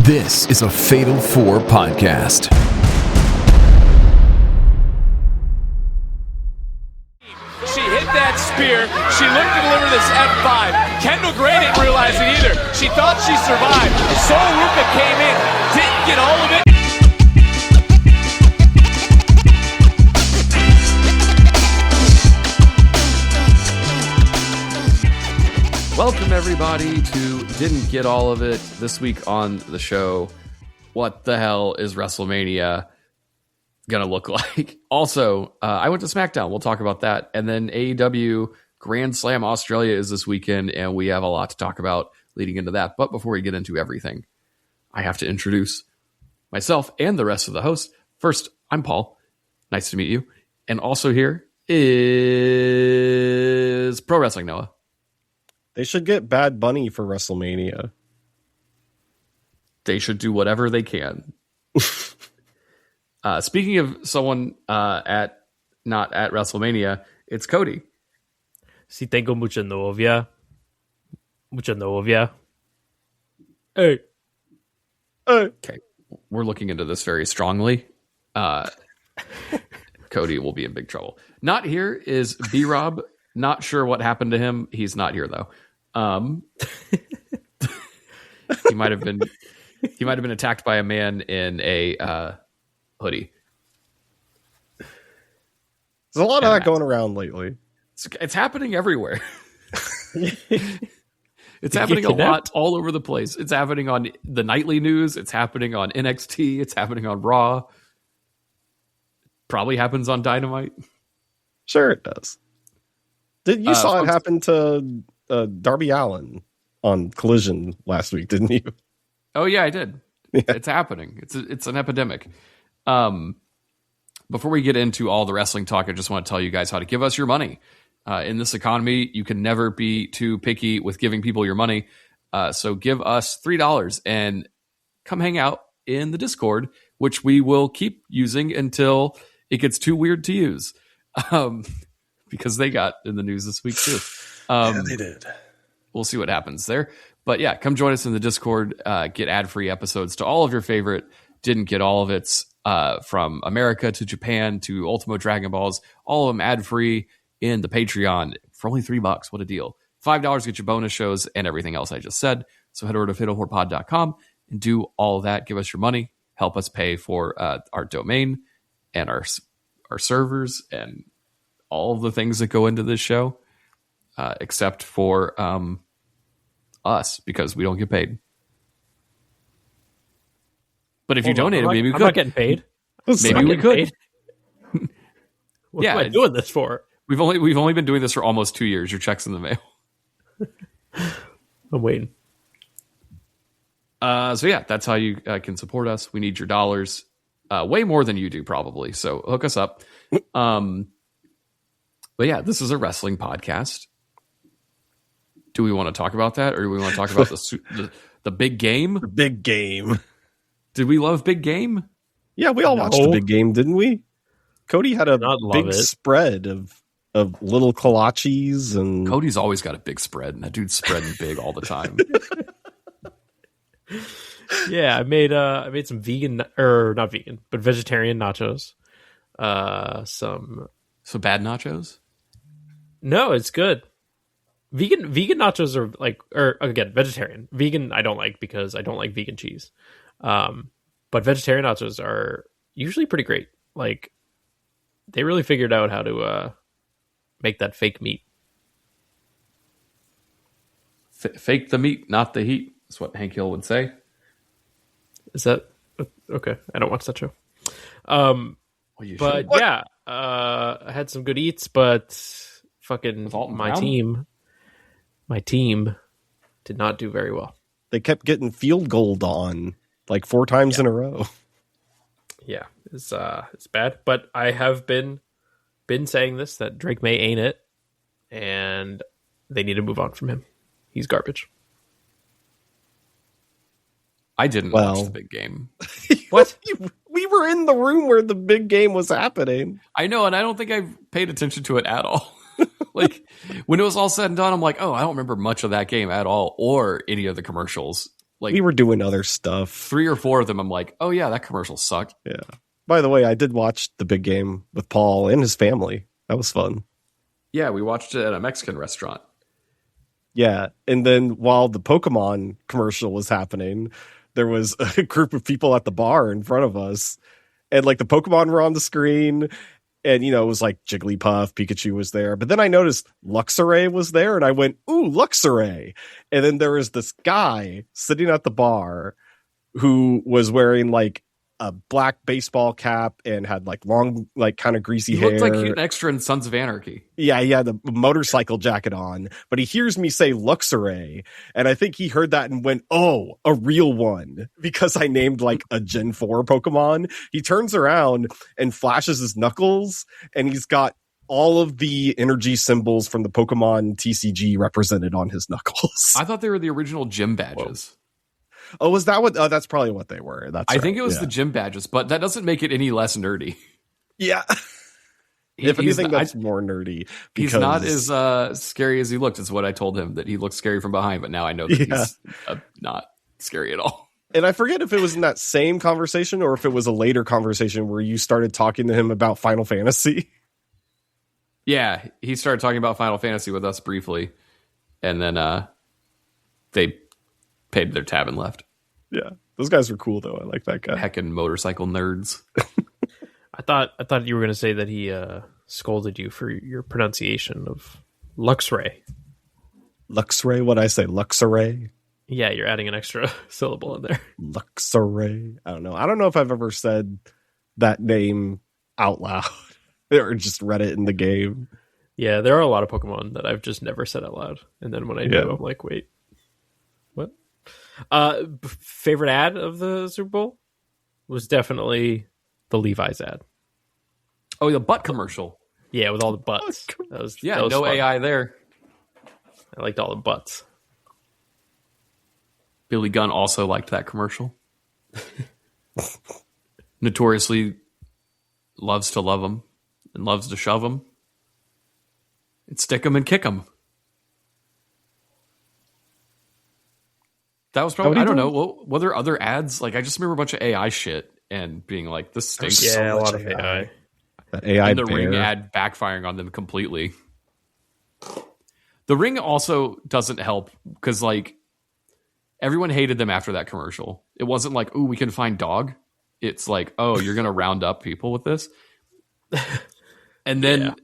This is a Fatal 4 podcast. She hit that spear. She looked to deliver this F5. Kendall Gray didn't realize it either. She thought she survived. Sol Ruca came in, didn't get all of it. Welcome, everybody, to Didn't Get All of It. This week on the show, what the hell is WrestleMania going to look like? Also, I went to Smackdown. We'll talk about that. And then AEW Grand Slam Australia is this weekend, and we have a lot to talk about leading into that. But before we get into everything, I have to introduce myself and the rest of the hosts. First, I'm Paul. Nice to meet you. And also here is Pro Wrestling Noah. They should get Bad Bunny for WrestleMania. They should do whatever they can. Speaking of someone not at WrestleMania, it's Cody. Si tengo mucha novia. Mucha novia. Hey. Okay, we're looking into this very strongly. Cody will be in big trouble. Not here is B-Rob. Not sure what happened to him. He's not here though. He might have been attacked by a man in a hoodie. There's a lot of that going around lately. It's happening everywhere. It's happening a lot all over the place. It's happening on the nightly news. It's happening on NXT. It's happening on Raw. Probably happens on Dynamite. Sure it does. You saw it happen to Darby Allin on Collision last week, didn't you? Oh yeah, I did. Yeah. It's happening. It's an epidemic. Before we get into all the wrestling talk, I just want to tell you guys how to give us your money. In this economy, you can never be too picky with giving people your money. So give us $3 and come hang out in the Discord, which we will keep using until it gets too weird to use. Because they got in the news this week too. Yeah, they did. We'll see what happens there. But yeah, come join us in the Discord. Get ad-free episodes to all of your favorite Didn't Get All of It's, from America to Japan to Ultimo Dragon Balls. All of them ad-free in the Patreon for only $3. What a deal. $5 get your bonus shows and everything else I just said. So head over to fatal4pod.com and do all of that. Give us your money. Help us pay for our domain and our servers and all of the things that go into this show, except for us, because we don't get paid. But if you donated, maybe we could. I'm not getting paid. Maybe we could. What am I doing this for? We've only been doing this for almost 2 years. Your check's in the mail. I'm waiting. So yeah, that's how you can support us. We need your dollars, way more than you do probably. So hook us up. But yeah, this is a wrestling podcast. Do we want to talk about that, or do we want to talk about the big game? The big game. Did we love Big Game? Yeah, we all watched the big game, didn't we? Cody had a big spread of little kolaches, and Cody's always got a big spread, and that dude's spreading big all the time. Yeah, I made some vegan, or not vegan, but vegetarian nachos. Some bad nachos? No, it's good. Vegan nachos are again, vegetarian. Vegan I don't like because I don't like vegan cheese. But vegetarian nachos are usually pretty great. Like, they really figured out how to make that fake meat. Fake the meat, not the heat. That's what Hank Hill would say. Is that okay? I don't watch that show. But yeah, I had some good eats, but fucking my team did not do very well. They kept getting field goaled on like 4 times in a row. Yeah, it's bad. But I have been saying this, that Drake May ain't it, and they need to move on from him. He's garbage. I didn't watch the big game. What? We were in the room where the big game was happening. I know, and I don't think I paid attention to it at all. Like, when it was all said and done, I'm like, oh, I don't remember much of that game at all, or any of the commercials. Like we were doing other stuff. 3 or 4 of them, I'm like, oh yeah, that commercial sucked. Yeah. By the way, I did watch the big game with Paul and his family. That was fun. Yeah, we watched it at a Mexican restaurant. Yeah. And then while the Pokemon commercial was happening, there was a group of people at the bar in front of us. And like the Pokemon were on the screen. And, it was like Jigglypuff, Pikachu was there. But then I noticed Luxray was there. And I went, ooh, Luxray. And then there was this guy sitting at the bar who was wearing like a black baseball cap and had like long, like kind of greasy hair. He looked like an extra in Sons of Anarchy. Yeah, he had the motorcycle jacket on, but he hears me say Luxray, and I think he heard that and went, oh, a real one, because I named like a Gen 4 Pokemon. He turns around and flashes his knuckles, and he's got all of the energy symbols from the Pokemon TCG represented on his knuckles. I thought they were the original gym badges. Whoa. Oh, was that what? Oh, that's probably what they were. I think it was the gym badges, but that doesn't make it any less nerdy. Yeah. If anything, that's more nerdy. He's not as scary as he looked, is what I told him, that he looked scary from behind, but now I know that he's not scary at all. And I forget if it was in that same conversation or if it was a later conversation where you started talking to him about Final Fantasy. Yeah, he started talking about Final Fantasy with us briefly, and then they paid their tab and left. Yeah, those guys were cool though. I like that guy. Heckin' motorcycle nerds. I thought you were going to say that he scolded you for your pronunciation of Luxray. Luxray? What'd I say? Luxray? Yeah, you're adding an extra syllable in there. Luxray? I don't know. I don't know if I've ever said that name out loud or just read it in the game. Yeah, there are a lot of Pokemon that I've just never said out loud. And then when I do, I'm like, wait, what? Favorite ad of the Super Bowl was definitely the Levi's ad. Oh, the butt commercial. Yeah, with all the butts. That was no fun. AI there. I liked all the butts. Billy Gunn also liked that commercial. Notoriously loves to love them and loves to shove them and stick them and kick them. That was probably, I don't know, were there other ads? Like, I just remember a bunch of AI shit and being like, this stinks. Yeah, a lot of AI. That AI and the Ring ad backfiring on them completely. The Ring also doesn't help because, like, everyone hated them after that commercial. It wasn't like, ooh, we can find dog. It's like, oh, you're going to round up people with this? And then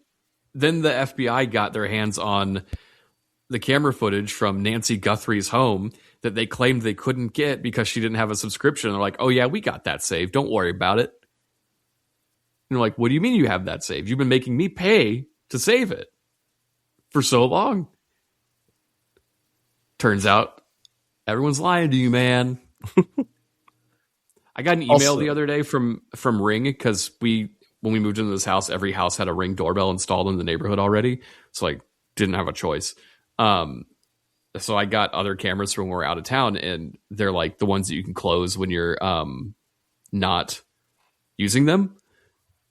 the FBI got their hands on the camera footage from Nancy Guthrie's home that they claimed they couldn't get because she didn't have a subscription. They're like, oh yeah, we got that saved. Don't worry about it. And they're like, what do you mean you have that saved? You've been making me pay to save it for so long. Turns out everyone's lying to you, man. I got an email the other day from Ring because when we moved into this house, every house had a Ring doorbell installed in the neighborhood already. So I didn't have a choice. So I got other cameras from when we're out of town, and they're like the ones that you can close when you're not using them.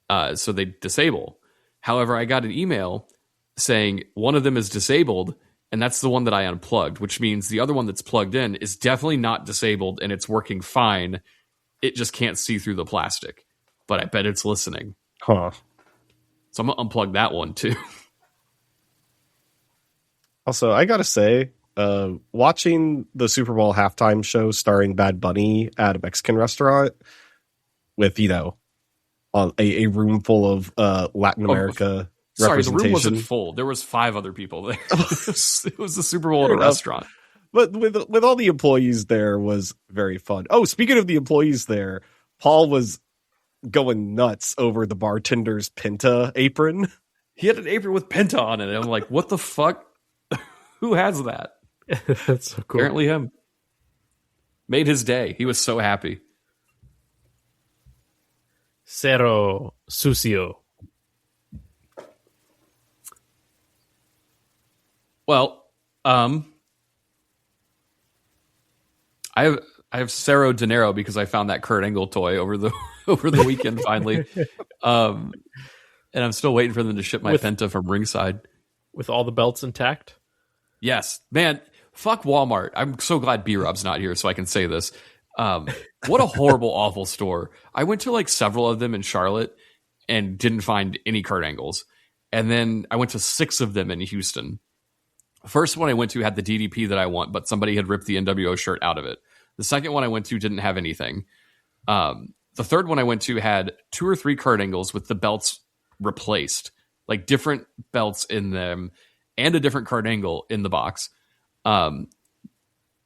So they disable. However, I got an email saying one of them is disabled, and that's the one that I unplugged, which means the other one that's plugged in is definitely not disabled, and it's working fine. It just can't see through the plastic. But I bet it's listening. Huh. So I'm going to unplug that one, too. Also, I got to say, watching the Super Bowl halftime show starring Bad Bunny at a Mexican restaurant with, a room full of Latin America sorry, the representation. room wasn't full. There was 5 other people there. It was the Super Bowl at a restaurant. But with all the employees there was very fun. Oh, speaking of the employees there, Paul was going nuts over the bartender's Penta apron. He had an apron with Penta on it. And I'm like, what the fuck? Who has that? That's so cool. Apparently him. Made his day. He was so happy. Cero sucio. Well, I have Cerro Dinero because I found that Kurt Angle toy over the weekend finally. And I'm still waiting for them to ship my Penta from ringside. With all the belts intact? Yes. Man, fuck Walmart. I'm so glad B-Rob's not here so I can say this. What a horrible, awful store. I went to like several of them in Charlotte and didn't find any Kurt Angles. And then I went to 6 of them in Houston. The first one I went to had the DDP that I want, but somebody had ripped the NWO shirt out of it. The second one I went to didn't have anything. The third one I went to had 2 or 3 Kurt Angles with the belts replaced, like different belts in them and a different Kurt Angle in the box. The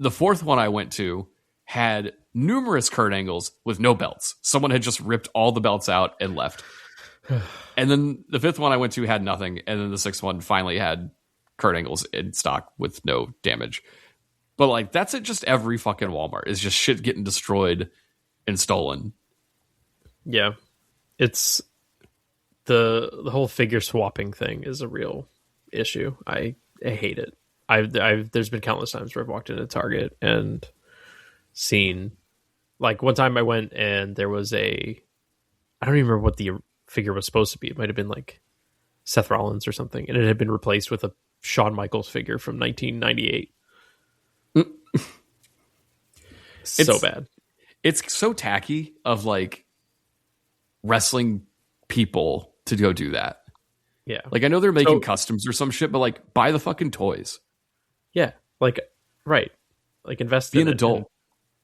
fourth one I went to had numerous Kurt Angles with no belts. Someone had just ripped all the belts out and left. And then the fifth one I went to had nothing. And then the sixth one finally had Kurt Angles in stock with no damage. But like, that's at just every fucking Walmart. It's just shit getting destroyed and stolen. Yeah. It's the whole figure swapping thing is a real issue. I hate it. There's been countless times where I've walked into Target and seen, like, one time I went and there was I don't even remember what the figure was supposed to be. It might have been like Seth Rollins or something, and it had been replaced with a Shawn Michaels figure from 1998. So bad. It's so tacky of like wrestling people to go do that. Yeah. Like, I know they're making customs or some shit, but like, buy the fucking toys. Yeah. Like, right. Like, invest Be in an adult.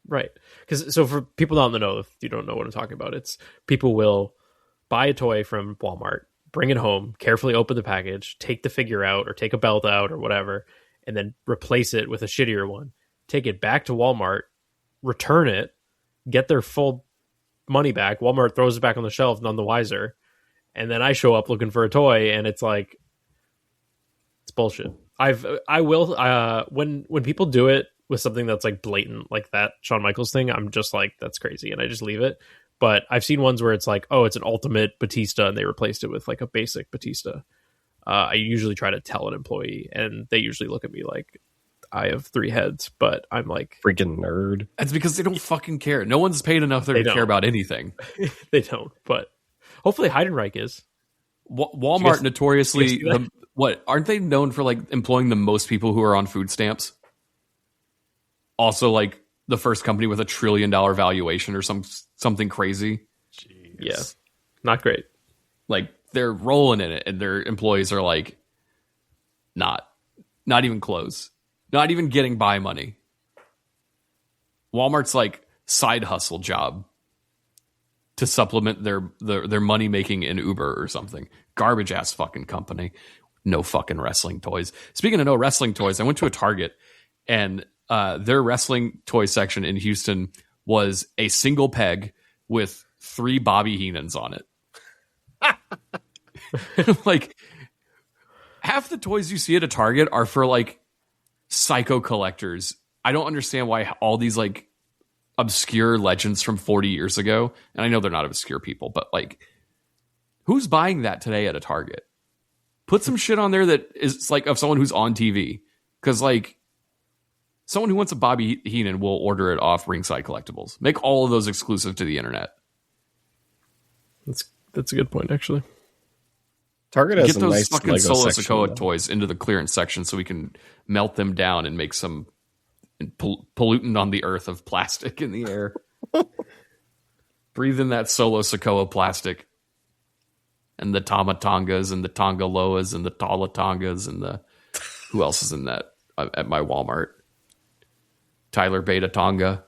Right. Because so for people not in the know, if you don't know what I'm talking about, it's people will buy a toy from Walmart, bring it home, carefully open the package, take the figure out or take a belt out or whatever, and then replace it with a shittier one. Take it back to Walmart, return it, get their full money back. Walmart throws it back on the shelf, none the wiser. And then I show up looking for a toy, and it's like, it's bullshit. When people do it with something that's like blatant, like that Shawn Michaels thing, I'm just like, that's crazy, and I just leave it. But I've seen ones where it's like, oh, it's an ultimate Batista, and they replaced it with like a basic Batista. I usually try to tell an employee, and they usually look at me like I have 3 heads, but I'm like, freaking nerd. That's because they don't fucking care. No one's paid enough there to care about anything. They don't, but hopefully Heidenreich is. Walmart notoriously, aren't they known for like employing the most people who are on food stamps? Also, like the first company with $1 trillion valuation or something crazy. Jeez. Yeah, not great. Like, they're rolling in it, and their employees are like, not even close, not even getting by money. Walmart's like side hustle job to supplement their money making in Uber or something. Garbage ass fucking company. No fucking wrestling toys. Speaking of no wrestling toys, I went to a Target, and their wrestling toy section in Houston was a single peg with 3 Bobby Heenans on it. Like, half the toys you see at a Target are for like psycho collectors. I don't understand why all these like obscure legends from 40 years ago, and I know they're not obscure people, but like, who's buying that today at a Target? Put some shit on there that is like of someone who's on TV, because like, someone who wants a Bobby Heenan will order it off Ringside Collectibles. Make all of those exclusive to the internet. That's a good point, actually. Target has get those nice fucking Lego Solo section, Sokoa though. toys into the clearance section so we can melt them down and make some pollutant on the earth of plastic in the air. Breathe in that Solo Sokoa plastic. And the Tamatongas and the Tongaloas and the Talatongas and the... Who else is in that at my Walmart? Tyler Beta Tonga.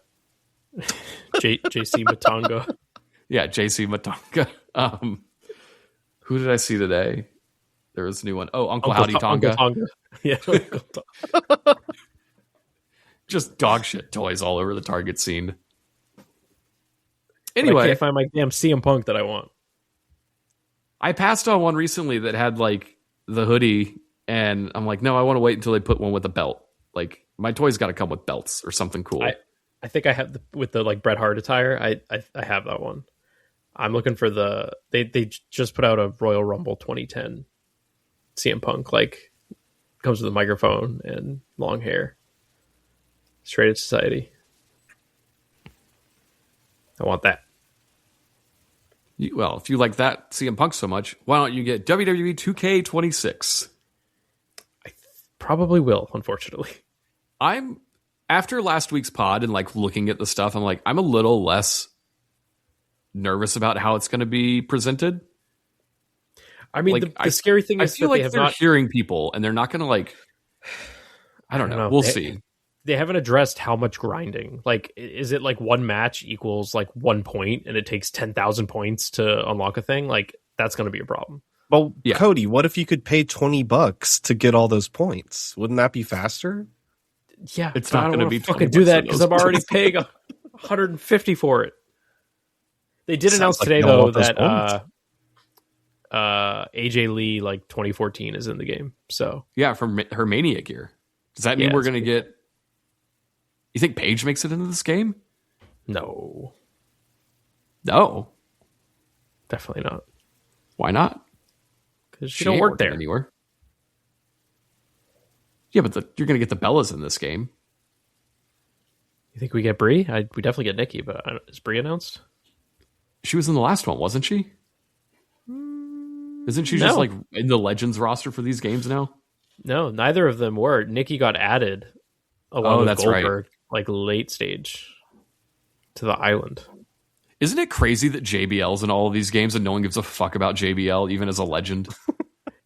JC Matonga. Yeah, JC Matonga. Who did I see today? There was a new one. Oh, Uncle Howdy Tonga. Uncle Tonga. Yeah, Uncle Tonga. Just dog shit toys all over the Target scene. Anyway, I Anyway, can't find my damn CM Punk that I want. I passed on one recently that had like the hoodie, and I'm like, no, I want to wait until they put one with a belt. Like, my toys got to come with belts or something cool. I think I have with the like Bret Hart attire. I have that one. I'm looking for they just put out a Royal Rumble 2010 CM Punk, like, comes with a microphone and long hair. Straight Edge Society. I want that. Well, if you like that CM Punk so much, why don't you get WWE 2K26? Probably will, unfortunately. I'm after last week's pod and like looking at the stuff, I'm like, I'm a little less nervous about how it's going to be presented. I mean, like, the scary thing is I feel that like they have they're not hearing people and they're not going to like, I don't know. We'll see. They haven't addressed how much grinding. Like, is it like one match equals like 1 point and it takes 10,000 points to unlock a thing? Like, that's going to be a problem. Well, Yeah. Cody, what if you could pay $20 to get all those points? Wouldn't that be faster? Yeah, It's but not I don't gonna wanna be fucking 20 do that bucks because in I'm those already points. paying 150 for it. They did Sounds announce like today you don't though want those that points. AJ Lee like 2014 is in the game. So Yeah, from her Mania gear. Does that mean Yeah, we're it's going to get... You think Paige makes it into this game? no, No. definitely not. Why not? Because she don't ain't work working there. anywhere. Yeah, but you're going to get the Bellas in this game. You think we get Brie? We definitely get Nikki, but is Brie announced? She was in the last one, wasn't she? Isn't she just No. like in the Legends roster for these games now? No, neither of them were. Nikki got added along with that's right. Goldberg, like late stage to the island. Isn't it crazy that JBL's in all of these games and no one gives a fuck about JBL even as a legend?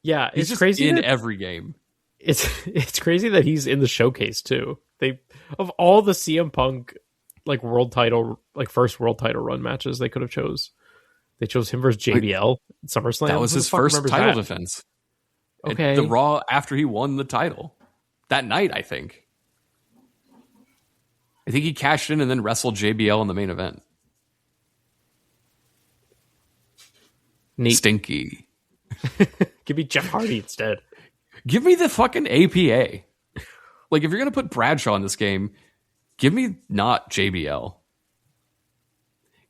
Yeah, He's it's just crazy. in that- every game. it's crazy that he's in the showcase too. They of all the CM Punk like world title, like first world title run matches they could have chose. They chose him versus JBL at SummerSlam. That was Who the his fuck first remembers title that? defense. And Okay. the Raw after he won the title. That night, I think. I think he cashed in and then wrestled JBL in the main event. Neat. Stinky. Give me Jeff Hardy instead. Give me the fucking APA. Like, if you're going to put Bradshaw in this game, give me not JBL.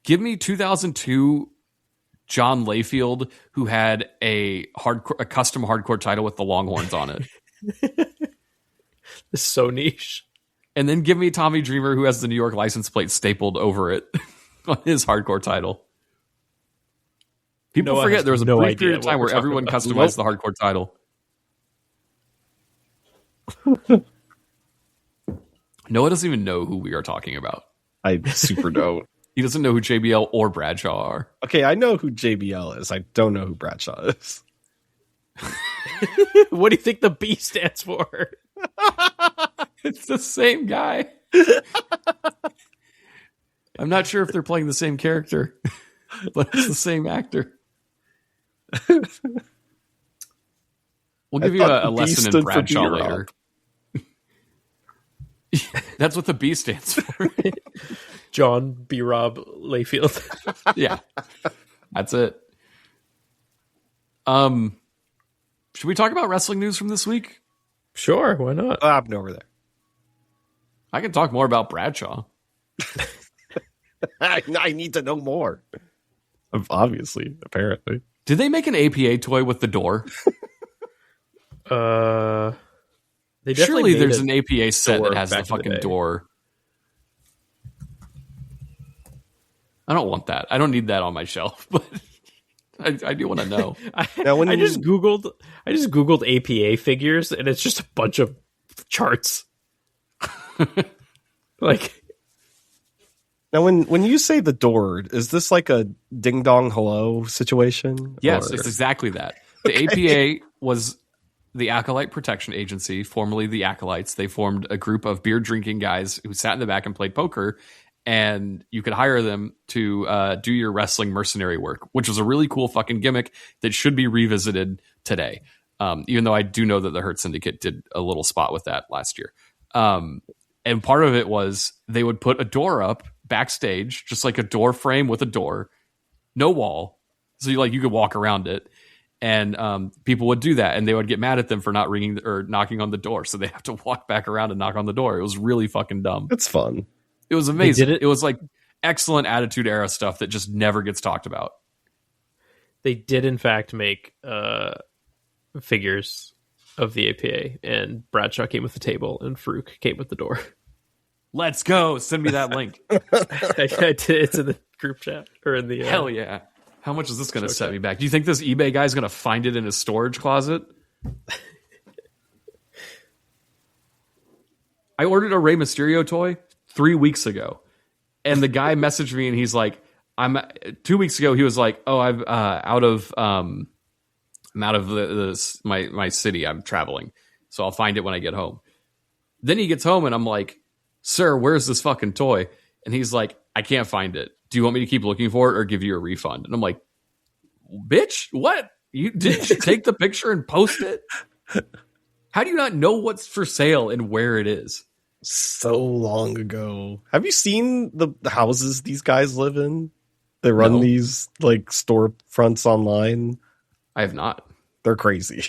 Give me 2002 John Layfield, who had a custom hardcore title with the Longhorns on it. It's so niche. And then give me Tommy Dreamer, who has the New York license plate stapled over it on his hardcore title. People Noah forget has there was a no brief idea period of what time we're where everyone talking customized the hardcore title. Noah doesn't even know who we are talking about. I super don't. He doesn't know who JBL or Bradshaw are. Okay, I know who JBL is. I don't know who Bradshaw is. What do you think the B stands for? It's the same guy. I'm not sure if they're playing the same character, but it's the same actor. We'll give you a lesson in Bradshaw later. That's what the B stands for. John B. Rob Layfield. Yeah, that's it. Should we talk about wrestling news from this week? Sure, why not? I've been over there. I can talk more about Bradshaw. I need to know more. Obviously, apparently. Did they make an APA toy with the door? They definitely Surely made there's a an APA set door that has the back in the fucking day. door. I don't want that. I don't need that on my shelf, but I do want to know. Now, when I just googled APA figures and it's just a bunch of charts. Like, Now, when you say the door, is this like a ding dong hello situation? Yes, Or- it's exactly that. The APA was the Acolyte Protection Agency, formerly the Acolytes. They formed a group of beer drinking guys who sat in the back and played poker, and you could hire them to do your wrestling mercenary work, which was a really cool fucking gimmick that should be revisited today. Even though I do know that the Hurt Syndicate did a little spot with that last year. And part of it was they would put a door up backstage, just like a door frame with a door, no wall. So you could walk around it. And people would do that, and they would get mad at them for not ringing or knocking on the door. So they have to walk back around and knock on the door. It was really fucking dumb. It's fun. It was amazing. did it- It was like excellent Attitude Era stuff that just never gets talked about. they did in fact make figures of the APA, and Bradshaw came with the table, and Farouk came with the door. Let's go. Send me that link. It's in the group chat or in the Hell yeah. How much is this going to set me back? Do you think this eBay guy's going to find it in his storage closet? I ordered a Rey Mysterio toy 3 weeks ago, and the guy messaged me and he's like, 2 weeks ago. He was like, "Oh, I'm out of my city. I'm traveling, so I'll find it when I get home." Then he gets home and I'm like, "Sir, where's this fucking toy?" And he's like, "I can't find it. Do you want me to keep looking for it or give you a refund?" And I'm like, "Bitch, what? Didn't you take the picture and post it? How do you not know what's for sale and where it is?" So long ago. Have you seen the houses these guys live in? They run these like storefronts online. I have not. They're crazy.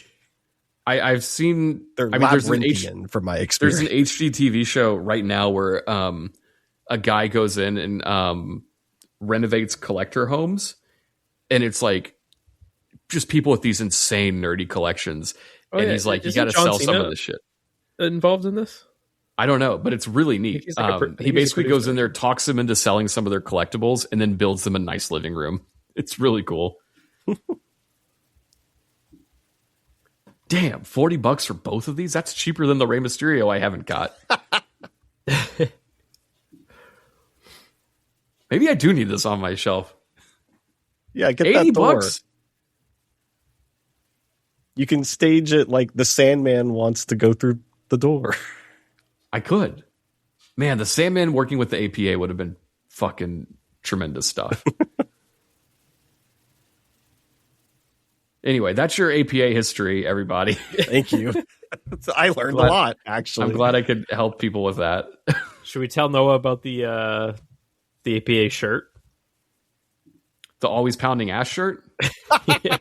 I've seen. They're labyrinthian from my experience. There's an HGTV show right now where a guy goes in and renovates collector homes, and it's like just people with these insane nerdy collections. And he's like, "You got to sell some of this shit." Involved in this? I don't know, but it's really neat. He basically goes in there, talks them into selling some of their collectibles, and then builds them a nice living room. It's really cool. Damn, $40 for both of these? That's cheaper than the Rey Mysterio I haven't got. Maybe I do need this on my shelf. Yeah, get that door. $80. You can stage it like the Sandman wants to go through the door. I could. Man, the Sandman working with the APA would have been fucking tremendous stuff. Anyway, that's your APA history, everybody. Thank you. I learned a lot, actually. I'm glad I could help people with that. Should we tell Noah about the APA shirt? The always pounding ass shirt? Yeah.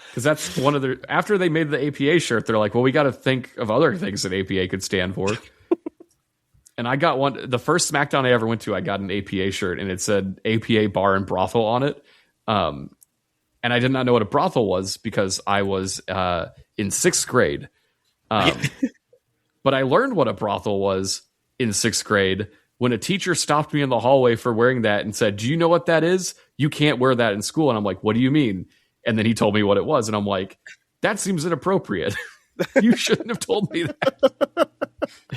Because that's one of their... After they made the APA shirt, they're like, well, we got to think of other things that APA could stand for. And I got one... The first Smackdown I ever went to, I got an APA shirt, and it said APA Bar and Brothel on it. And I did not know what a brothel was because I was in 6th grade. But I learned what a brothel was in 6th grade when a teacher stopped me in the hallway for wearing that and said, "Do you know what that is? You can't wear that in school." And I'm like, "What do you mean?" And then he told me what it was. And I'm like, that seems inappropriate. You shouldn't have told me that.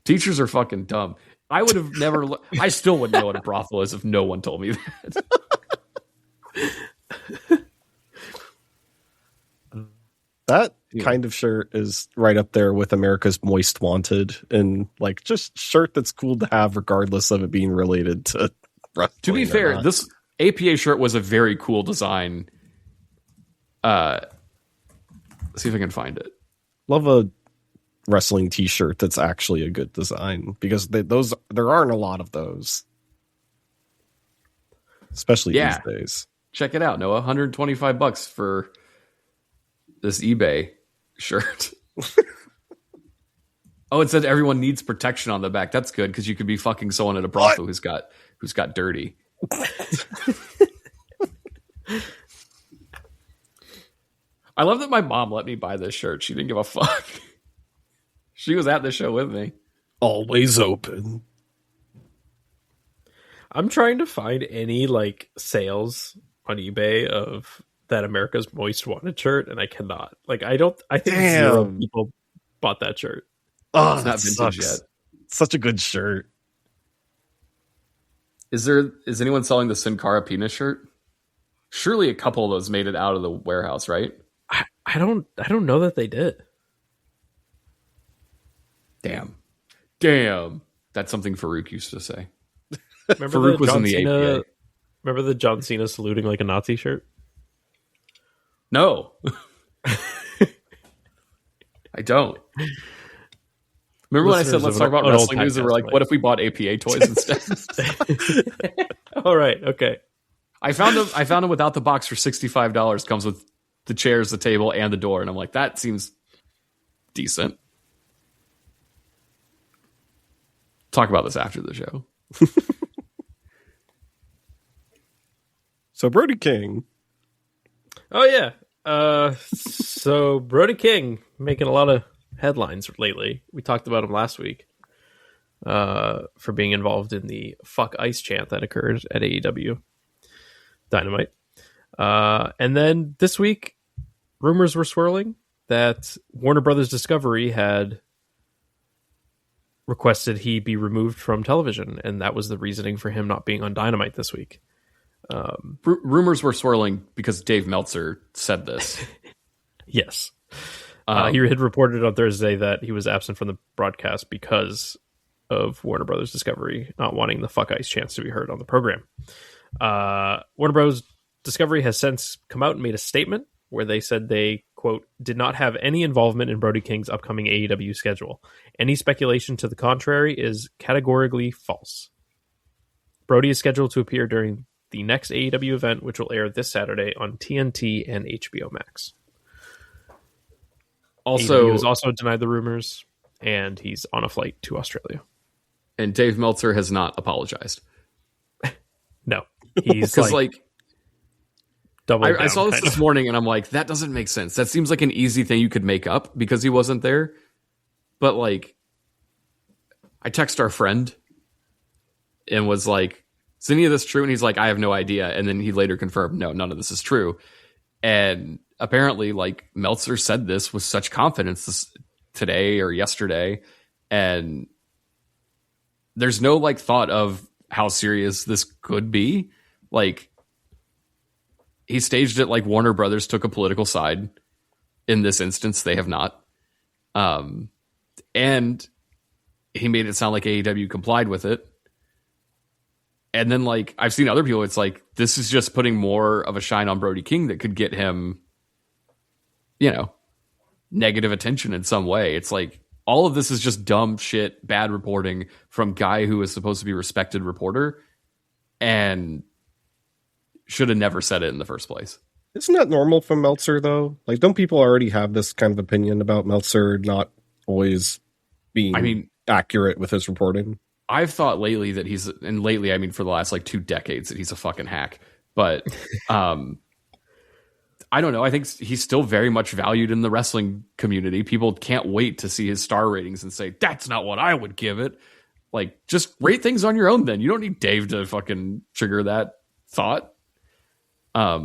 Teachers are fucking dumb. I would have never... I still wouldn't know what a brothel is if no one told me that. That kind of shirt is right up there with America's Most Wanted, and like just shirt that's cool to have regardless of it being related to wrestling. To be fair, this APA shirt was a very cool design. Let's see if I can find it. Love a wrestling t-shirt that's actually a good design, because there aren't a lot of those, especially these days. Check it out, Noah. $125 for this eBay shirt. Oh, it said everyone needs protection on the back. That's good, because you could be fucking someone at a brothel who's got dirty. I love that my mom let me buy this shirt. She didn't give a fuck. She was at the show with me. Always open. I'm trying to find any like sales on eBay of that America's Most Wanted shirt, and I cannot. Like, I think 0 people bought that shirt. Oh, it's not vintage yet. Such a good shirt. Is anyone selling the Sin Cara penis shirt? Surely a couple of those made it out of the warehouse, right? I don't know that they did. Damn. That's something Farouk used to say. Remember Farouk was in the APA. Remember the John Cena saluting like a Nazi shirt? No. I don't. Remember when I said let's talk about wrestling news, and we're like, what if we bought APA toys instead? All right, okay. I found them without the box for $65. Comes with the chairs, the table, and the door, and I'm like, that seems decent. Talk about this after the show. So Brody King. Oh yeah. So Brody King making a lot of headlines lately. We talked about him last week for being involved in the "fuck ice" chant that occurred at AEW Dynamite. And then this week, rumors were swirling that Warner Brothers Discovery had requested he be removed from television, and that was the reasoning for him not being on Dynamite this week. Rumors were swirling because Dave Meltzer said this. Yes. He had reported on Thursday that he was absent from the broadcast because of Warner Brothers Discovery not wanting the Fuck Ice chance to be heard on the program. Warner Bros. Discovery has since come out and made a statement where they said they, quote, did not have any involvement in Brody King's upcoming AEW schedule. Any speculation to the contrary is categorically false. Brody is scheduled to appear during the next AEW event, which will air this Saturday on TNT and HBO Max. Also, AEW has also denied the rumors, and he's on a flight to Australia. And Dave Meltzer has not apologized. No. He's like double down, I saw this morning, and I'm like, that doesn't make sense. That seems like an easy thing you could make up because he wasn't there. But like, I text our friend and was like, is any of this true? And he's like, I have no idea. And then he later confirmed, no, none of this is true. And apparently, like, Meltzer said this with such confidence today or yesterday. And there's no like thought of how serious this could be. Like, he staged it like Warner Brothers took a political side. In this instance, they have not. And he made it sound like AEW complied with it. And then, like, I've seen other people, it's like, this is just putting more of a shine on Brody King that could get him, you know, negative attention in some way. It's like, all of this is just dumb shit, bad reporting from guy who is supposed to be a respected reporter and should have never said it in the first place. Isn't that normal from Meltzer, though? Like, don't people already have this kind of opinion about Meltzer not always being accurate with his reporting? I've thought lately that I mean for the last like 2 decades that he's a fucking hack. But I don't know. I think he's still very much valued in the wrestling community. People can't wait to see his star ratings and say, that's not what I would give it. Like, just rate things on your own then. You don't need Dave to fucking trigger that thought. I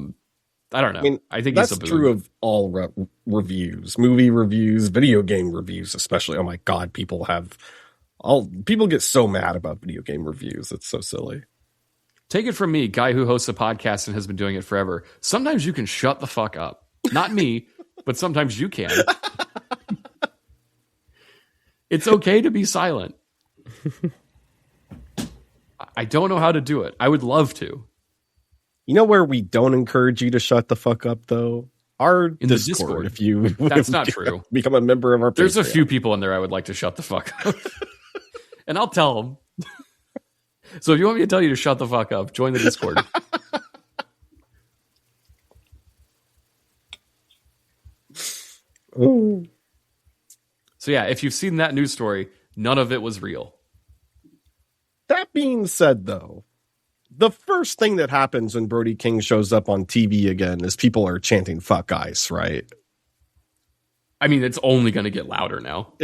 don't know. I mean, I think that's true of all reviews, movie reviews, video game reviews, especially. Oh my God, people get so mad about video game reviews. It's so silly. Take it from me, guy who hosts a podcast and has been doing it forever. Sometimes you can shut the fuck up. Not me, but sometimes you can. It's okay to be silent. I don't know how to do it. I would love to. You know where we don't encourage you to shut the fuck up, though? Our Discord. If you That's not true. Become a member of our There's Patreon. a few people in there I would like to shut the fuck up. And I'll tell them. So if you want me to tell you to shut the fuck up, join the Discord. Ooh. So yeah, if you've seen that news story, none of it was real. That being said, though, the first thing that happens when Brody King shows up on TV again is people are chanting "fuck Ice," right? I mean, it's only going to get louder now.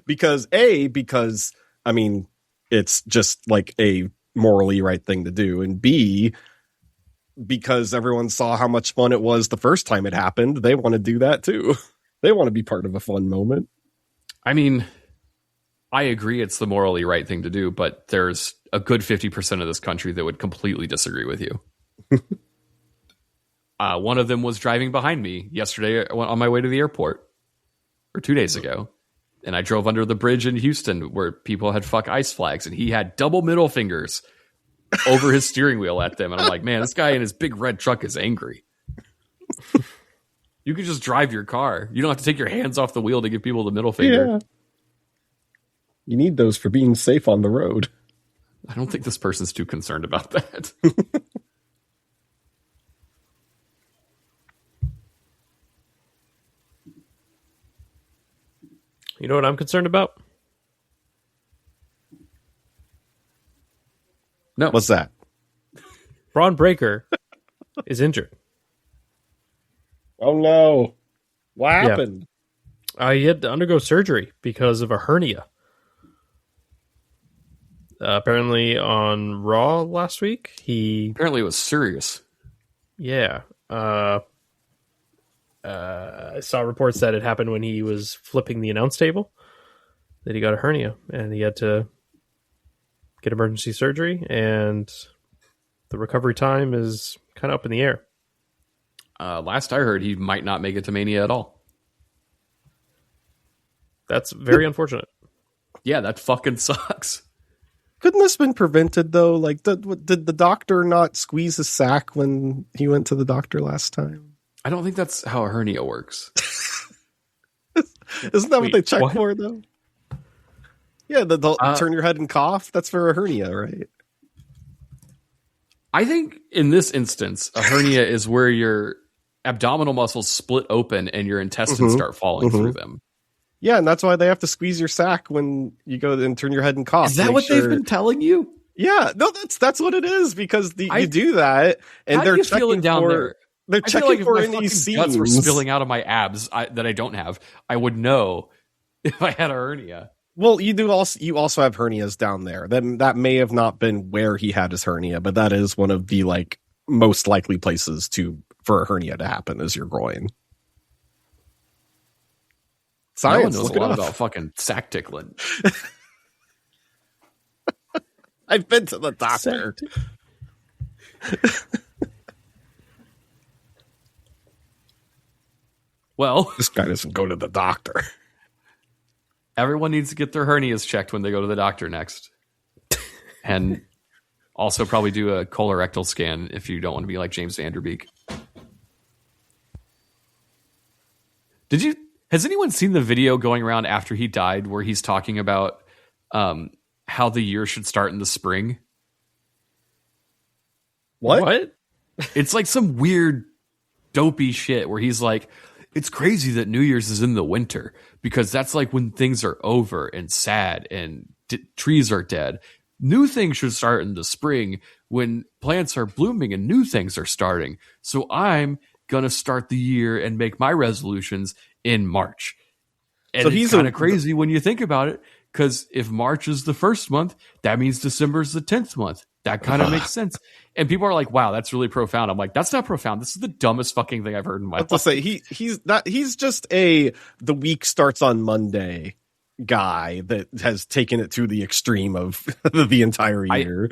Because I mean, it's just like a morally right thing to do, and B, because everyone saw how much fun it was the first time it happened, they want to do that too. They want to be part of a fun moment. I mean, I agree it's the morally right thing to do, but there's a good 50% of this country that would completely disagree with you. One of them was driving behind me yesterday on my way to the airport, or 2 days ago. And I drove under the bridge in Houston where people had fuck ice flags, and he had double middle fingers over his steering wheel at them. And I'm like, man, this guy in his big red truck is angry. You could just drive your car. You don't have to take your hands off the wheel to give people the middle finger. Yeah. You need those for being safe on the road. I don't think this person's too concerned about that. You know what I'm concerned about? No. What's that? Braun Breaker is injured. Oh no. What happened? He had to undergo surgery because of a hernia. Apparently on Raw last week, Apparently it was serious. Yeah. I saw reports that it happened when he was flipping the announce table, that he got a hernia and he had to get emergency surgery, and the recovery time is kind of up in the air. Last I heard, he might not make it to Mania at all. That's very unfortunate. Yeah, that fucking sucks. Couldn't this have been prevented, though? Like, did the doctor not squeeze his sack when he went to the doctor last time? I don't think that's how a hernia works. Isn't that what they check for, though? Yeah, they'll turn your head and cough. That's for a hernia, right? I think in this instance, a hernia is where your abdominal muscles split open and your intestines start falling through them. Yeah, and that's why they have to squeeze your sack when you go and turn your head and cough. Is that what they've been telling you? Yeah, no, that's what it is, because you do that, and they're checking down there. They're checking for any seams. Guts were spilling out of my abs that I don't have. I would know if I had a hernia. Well, you also have hernias down there. Then that may have not been where he had his hernia, but that is one of the most likely places for a hernia to happen is your groin. Science, no one knows a lot about fucking sack tickling. I've been to the doctor. Well, this guy doesn't go to the doctor. Everyone needs to get their hernias checked when they go to the doctor next. And also probably do a colorectal scan if you don't want to be like James Vanderbeek. Has anyone seen the video going around after he died where he's talking about how the year should start in the spring? What? It's like some weird dopey shit where he's like, it's crazy that New Year's is in the winter because that's like when things are over and sad and trees are dead. New things should start in the spring when plants are blooming and new things are starting. So I'm going to start the year and make my resolutions in March. And so it's kind of crazy when you think about it, because if March is the first month, that means December is the 10th month. That kind of makes sense. And people are like, wow, that's really profound. I'm like, that's not profound. This is the dumbest fucking thing I've heard in my life. I'll say he's just the week starts on Monday guy that has taken it to the extreme of the entire year.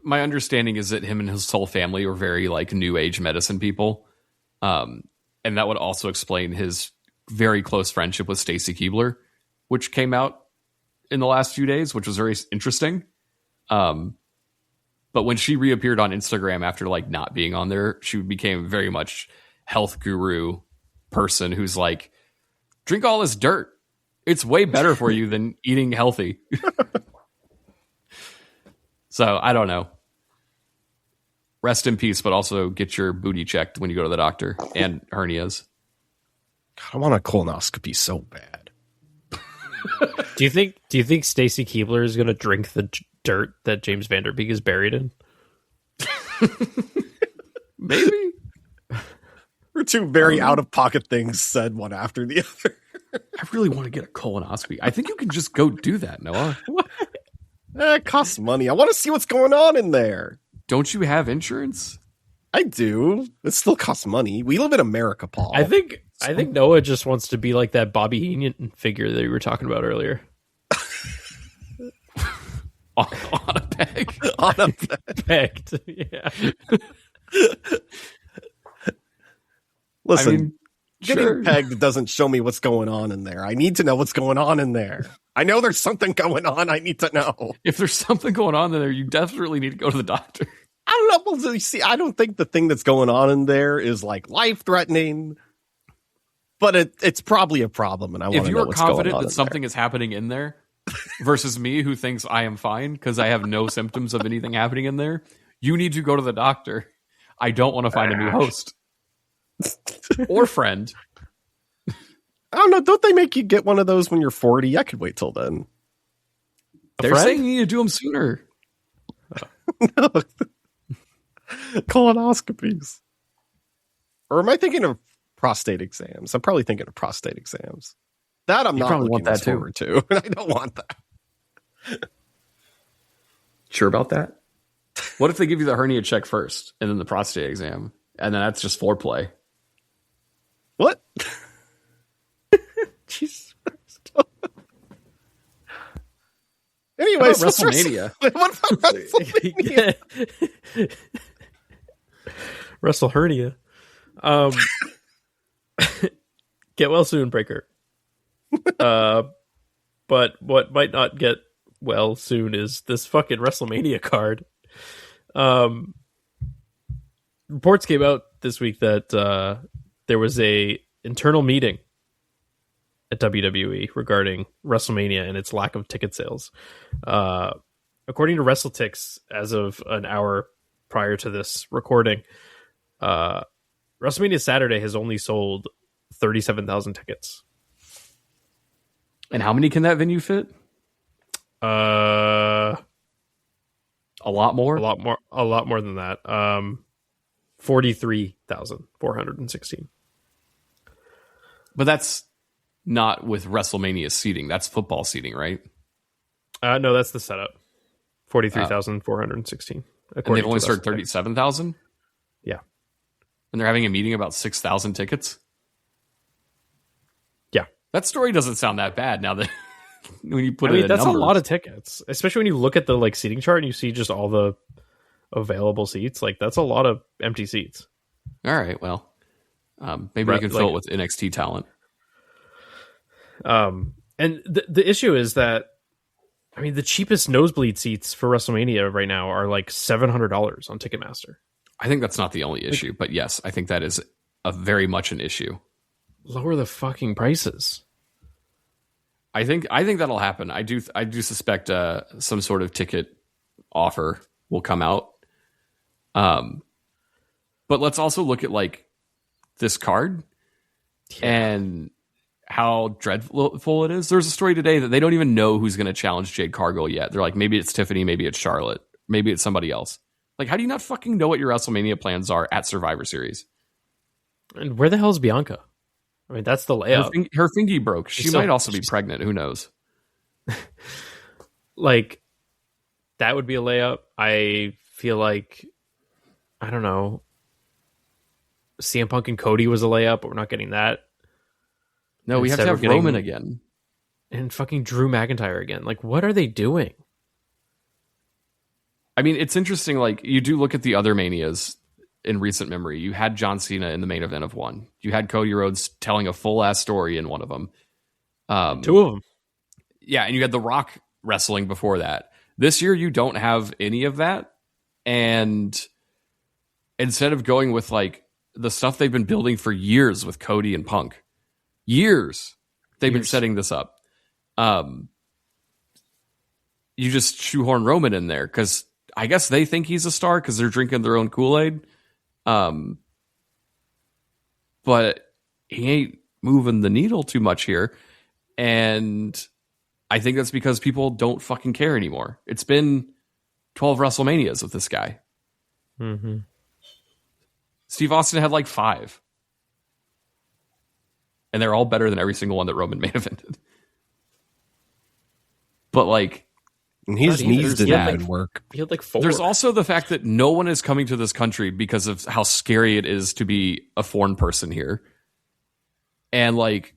My understanding is that him and his whole family were very like new age medicine people. And that would also explain his very close friendship with Stacy Keibler, which came out in the last few days, which was very interesting. But when she reappeared on Instagram after like not being on there, she became very much health guru person who's like, drink all this dirt. It's way better for you than eating healthy. So I don't know. Rest in peace, but also get your booty checked when you go to the doctor and hernias. God, I want a colonoscopy so bad. Do you think Stacy Keibler is going to drink the dirt that James Vanderbeek is buried in? Maybe. Or two very out of pocket things said one after the other. I really want to get a colonoscopy. I think you can just go do that, Noah. It costs money. I want to see what's going on in there. Don't you have insurance? I do. It still costs money. We live in America, Paul. I think Noah just wants to be like that Bobby Heenan figure that you were talking about earlier. on a peg. On a peg. Pegged. Yeah. Listen, I mean, getting pegged doesn't show me what's going on in there. I need to know what's going on in there. I know there's something going on. I need to know. If there's something going on in there, you definitely need to go to the doctor. I don't know. Well, you see, I don't think the thing that's going on in there is like life-threatening, but it's probably a problem, and I want to know what's going on. If you're confident that something is happening in there versus me who thinks I am fine because I have no symptoms of anything happening in there, you need to go to the doctor. I don't want to find a new host or friend. I don't know. Don't they make you get one of those when you're 40? I could wait till then. They're saying you need to do them sooner. No. Colonoscopies. Or am I thinking of prostate exams? I'm probably thinking of prostate exams. That I'm not looking forward to. I don't want that. Sure about that? What if they give you the hernia check first and then the prostate exam? And then that's just foreplay. What? Jesus. Anyways, What about WrestleMania? What about WrestleMania? WrestleHernia. Get well soon, Breaker. But what might not get well soon is this fucking WrestleMania card. Reports came out this week that there was a internal meeting at WWE regarding WrestleMania and its lack of ticket sales. According to WrestleTix, as of an hour prior to this recording, WrestleMania Saturday has only sold 37,000 tickets. And how many can that venue fit? A lot more? A lot more than that. 43,416. But that's not with WrestleMania seating. That's football seating, right? No, that's the setup. 43,416. And they've only started 37,000? Yeah. And they're having a meeting about 6,000 tickets? Yeah. That story doesn't sound that bad now that when you put I mean, in that's numbers. a lot of tickets, especially when you look at the like seating chart and you see just all the available seats. Like that's a lot of empty seats. All right, well, maybe we can fill it with NXT talent. And the issue is that, I mean, the cheapest nosebleed seats for WrestleMania right now are like $700 on Ticketmaster. I think that's not the only issue, but yes, I think that is a very much an issue. Lower the fucking prices. I think that'll happen. I do suspect some sort of ticket offer will come out. But let's also look at like this card and how dreadful it is. There's a story today that they don't even know who's going to challenge Jade Cargill yet. They're like, maybe it's Tiffany, maybe it's Charlotte, maybe it's somebody else. Like, how do you not fucking know what your WrestleMania plans are at Survivor Series? And where the hell is Bianca? I mean, that's the layup. Her fingy broke. She might also be pregnant. Who knows? Like, that would be a layup. I feel like, I don't know, CM Punk and Cody was a layup, but we're not getting that. No, we have to have Roman again. And fucking Drew McIntyre again. Like, what are they doing? I mean, it's interesting. Like, you do look at the other Manias in recent memory. You had John Cena in the main event of one. You had Cody Rhodes telling a full-ass story in one of them. Two of them. Yeah, and you had The Rock wrestling before that. This year, you don't have any of that. And instead of going with, like, the stuff they've been building for years with Cody and Punk, they've been setting this up. You just shoehorn Roman in there because I guess they think he's a star because they're drinking their own Kool-Aid. But he ain't moving the needle too much here. And I think that's because people don't fucking care anymore. It's been 12 WrestleManias with this guy. Mm-hmm. Steve Austin had like 5. And they're all better than every single one that Roman main evented. But like, and his knees didn't even work. He had like 4. There's also the fact that no one is coming to this country because of how scary it is to be a foreign person here. And like,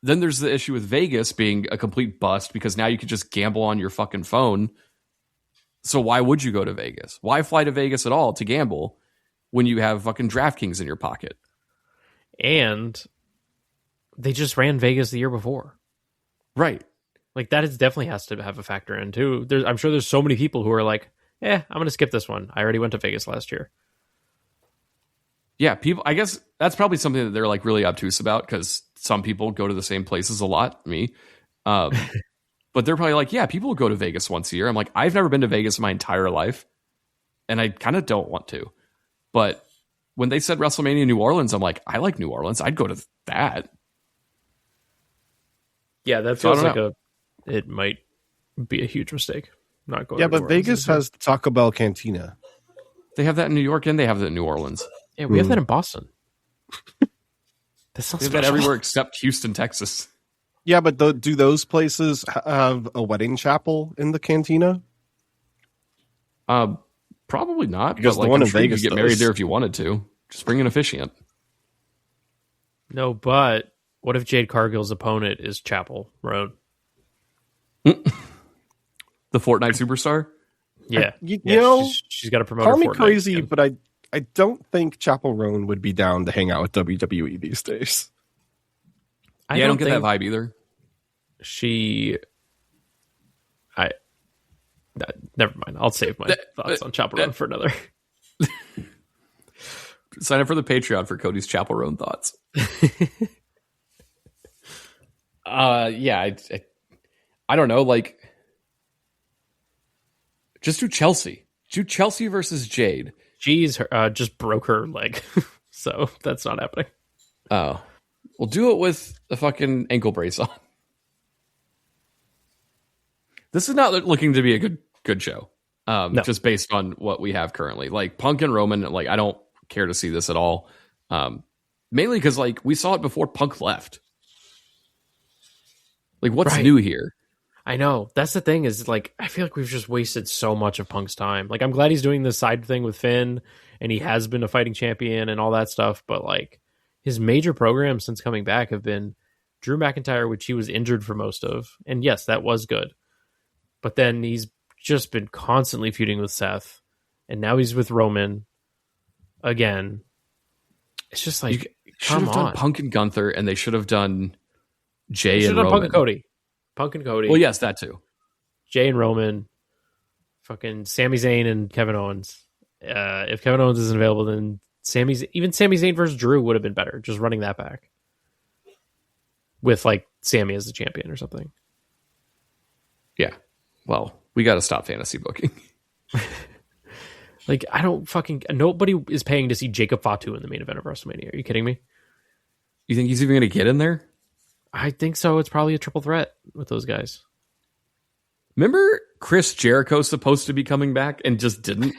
then there's the issue with Vegas being a complete bust because now you can just gamble on your fucking phone. So why would you go to Vegas? Why fly to Vegas at all to gamble when you have fucking DraftKings in your pocket? And they just ran Vegas the year before. Right. Like, that is definitely has to have a factor in, too. I'm sure there's so many people who are like, I'm going to skip this one. I already went to Vegas last year. Yeah, people. I guess that's probably something that they're like really obtuse about because some people go to the same places a lot. Me. But they're probably like, yeah, people go to Vegas once a year. I'm like, I've never been to Vegas my entire life. And I kind of don't want to. But when they said WrestleMania New Orleans, I'm like, I like New Orleans. I'd go to that. Yeah, that feels like it might be a huge mistake. Not going. Yeah, but Vegas has Taco Bell Cantina. They have that in New York and they have that in New Orleans. Yeah, we have that in Boston. That's not they have that everywhere except Houston, Texas. Yeah, but do those places have a wedding chapel in the Cantina? Probably not. Because but like, the one I'm in sure Vegas you could get married there if you wanted to. Just bring an officiant. No, but what if Jade Cargill's opponent is Chapel Roan? The Fortnite superstar? Yeah. You know, she's got to promote her. call me Fortnite crazy, again. but I don't think Chapel Roan would be down to hang out with WWE these days. I don't get that vibe either. Never mind. I'll save my thoughts on Chapel Roan for another. Sign up for the Patreon for Cody's Chapel Roan thoughts. I don't know. Like, just do Chelsea. Do Chelsea versus Jade. She's just broke her leg, so that's not happening. Oh, we'll do it with the fucking ankle brace on. This is not looking to be a good show. No. Just based on what we have currently. Like Punk and Roman, like I don't care to see this at all. Mainly because like we saw it before Punk left. Like what's new here? I know. That's the thing is like I feel like we've just wasted so much of Punk's time. Like I'm glad he's doing this side thing with Finn and he has been a fighting champion and all that stuff, but like his major programs since coming back have been Drew McIntyre, which he was injured for most of. And yes, that was good. But then he's just been constantly feuding with Seth. And now he's with Roman again. It's just like, you should have done Punk and Gunther, and they should have done Jay and Roman. Punk and Cody. Punk and Cody. Well, yes, that too. Jay and Roman. Fucking Sami Zayn and Kevin Owens. If Kevin Owens isn't available, then Sami Zayn versus Drew would have been better. Just running that back. With like Sami as the champion or something. Yeah. Well, we got to stop fantasy booking. Like, I don't fucking... Nobody is paying to see Jacob Fatu in the main event of WrestleMania. Are you kidding me? You think he's even going to get in there? I think so. It's probably a triple threat with those guys. Remember Chris Jericho supposed to be coming back and just didn't?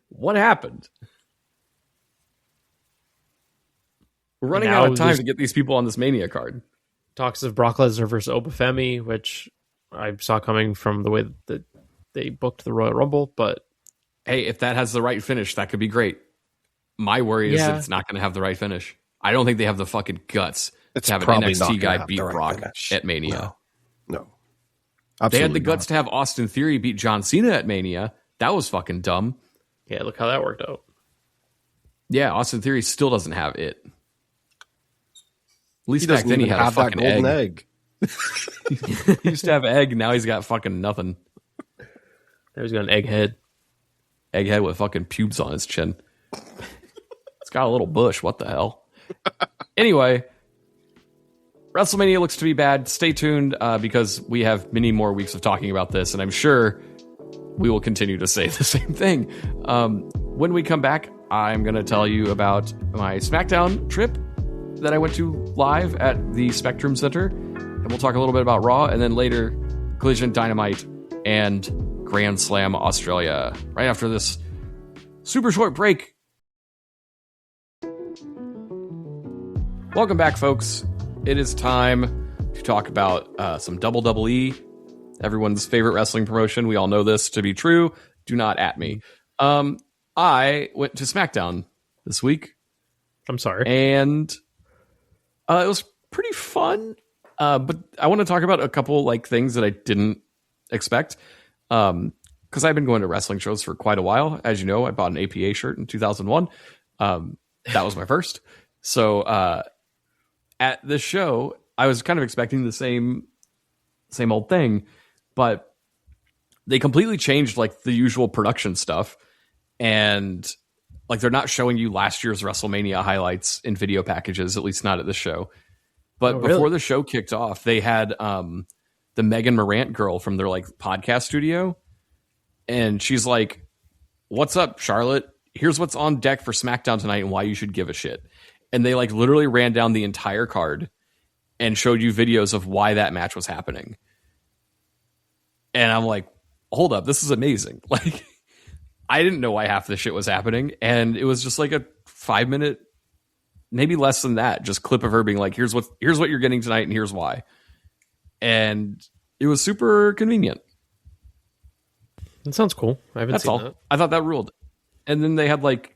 What happened? We're running out of time to get these people on this Mania card. Talks of Brock Lesnar versus Obafemi, which I saw coming from the way that they booked the Royal Rumble, but hey, if that has the right finish, that could be great. My worry is that it's not going to have the right finish. I don't think they have the fucking guts to have an NXT guy beat Brock at Mania. No. They had the guts to have Austin Theory beat John Cena at Mania. That was fucking dumb. Yeah, look how that worked out. Yeah, Austin Theory still doesn't have it. At least back then he had a fucking egg. He used to have egg, now he's got fucking nothing. Now he's got an egghead. Egghead with fucking pubes on his chin. It's got a little bush. What the hell? Anyway, WrestleMania looks to be bad. Stay tuned because we have many more weeks of talking about this, and I'm sure we will continue to say the same thing. When we come back, I'm going to tell you about my Smackdown trip that I went to live at the Spectrum Center, and we'll talk a little bit about Raw, and then later, Collision, Dynamite, and Grand Slam Australia. Right after this super short break. Welcome back, folks. It is time to talk about some WWE, everyone's favorite wrestling promotion. We all know this to be true. Do not at me. I went to Smackdown this week. I'm sorry. And it was pretty fun. But I want to talk about a couple like things that I didn't expect. Because I've been going to wrestling shows for quite a while. As you know, I bought an APA shirt in 2001. That was my first. So at this show, I was kind of expecting the same old thing, but they completely changed like the usual production stuff. And like they're not showing you last year's WrestleMania highlights in video packages, at least not at this show. But before the show kicked off, they had the Megan Morant girl from their like podcast studio. And she's like, "What's up, Charlotte? Here's what's on deck for SmackDown tonight and why you should give a shit." And they like literally ran down the entire card and showed you videos of why that match was happening. And I'm like, hold up, this is amazing. Like, I didn't know why half this shit was happening. And it was just like a 5-minute, maybe less than that, just clip of her being like, here's what you're getting tonight and here's why. And it was super convenient. That sounds cool. I haven't seen that. I thought that ruled. And then they had like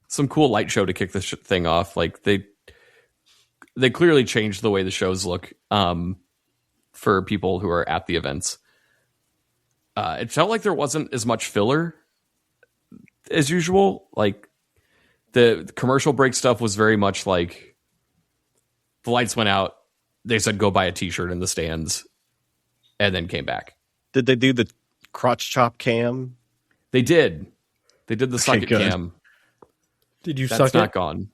some cool light show to kick this thing off. Like they they clearly changed the way the shows look for people who are at the events. It felt like there wasn't as much filler as usual. Like the commercial break stuff was very much like the lights went out. They said, go buy a t-shirt in the stands, and then came back. Did they do the crotch chop cam? They did. They did the suck it cam. Did you That's suck not it? gone.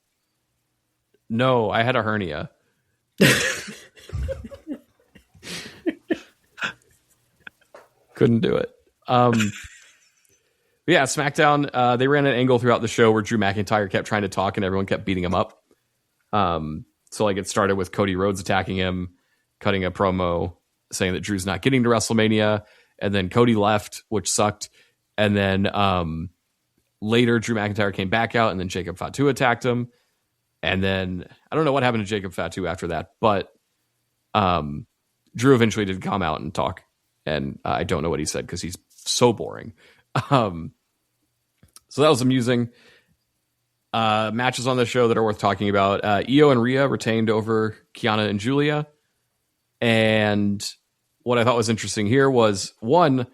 No, I had a hernia. Couldn't do it. Yeah, SmackDown, they ran an angle throughout the show where Drew McIntyre kept trying to talk and everyone kept beating him up. So like it started with Cody Rhodes attacking him, cutting a promo saying that Drew's not getting to WrestleMania, and then Cody left, which sucked. And then later Drew McIntyre came back out, and then Jacob Fatu attacked him. And then I don't know what happened to Jacob Fatu after that, but Drew eventually did come out and talk. And I don't know what he said because he's so boring. So that was amusing. Matches on the show that are worth talking about. Io and Rhea retained over Kiana and Julia. And what I thought was interesting here was, one,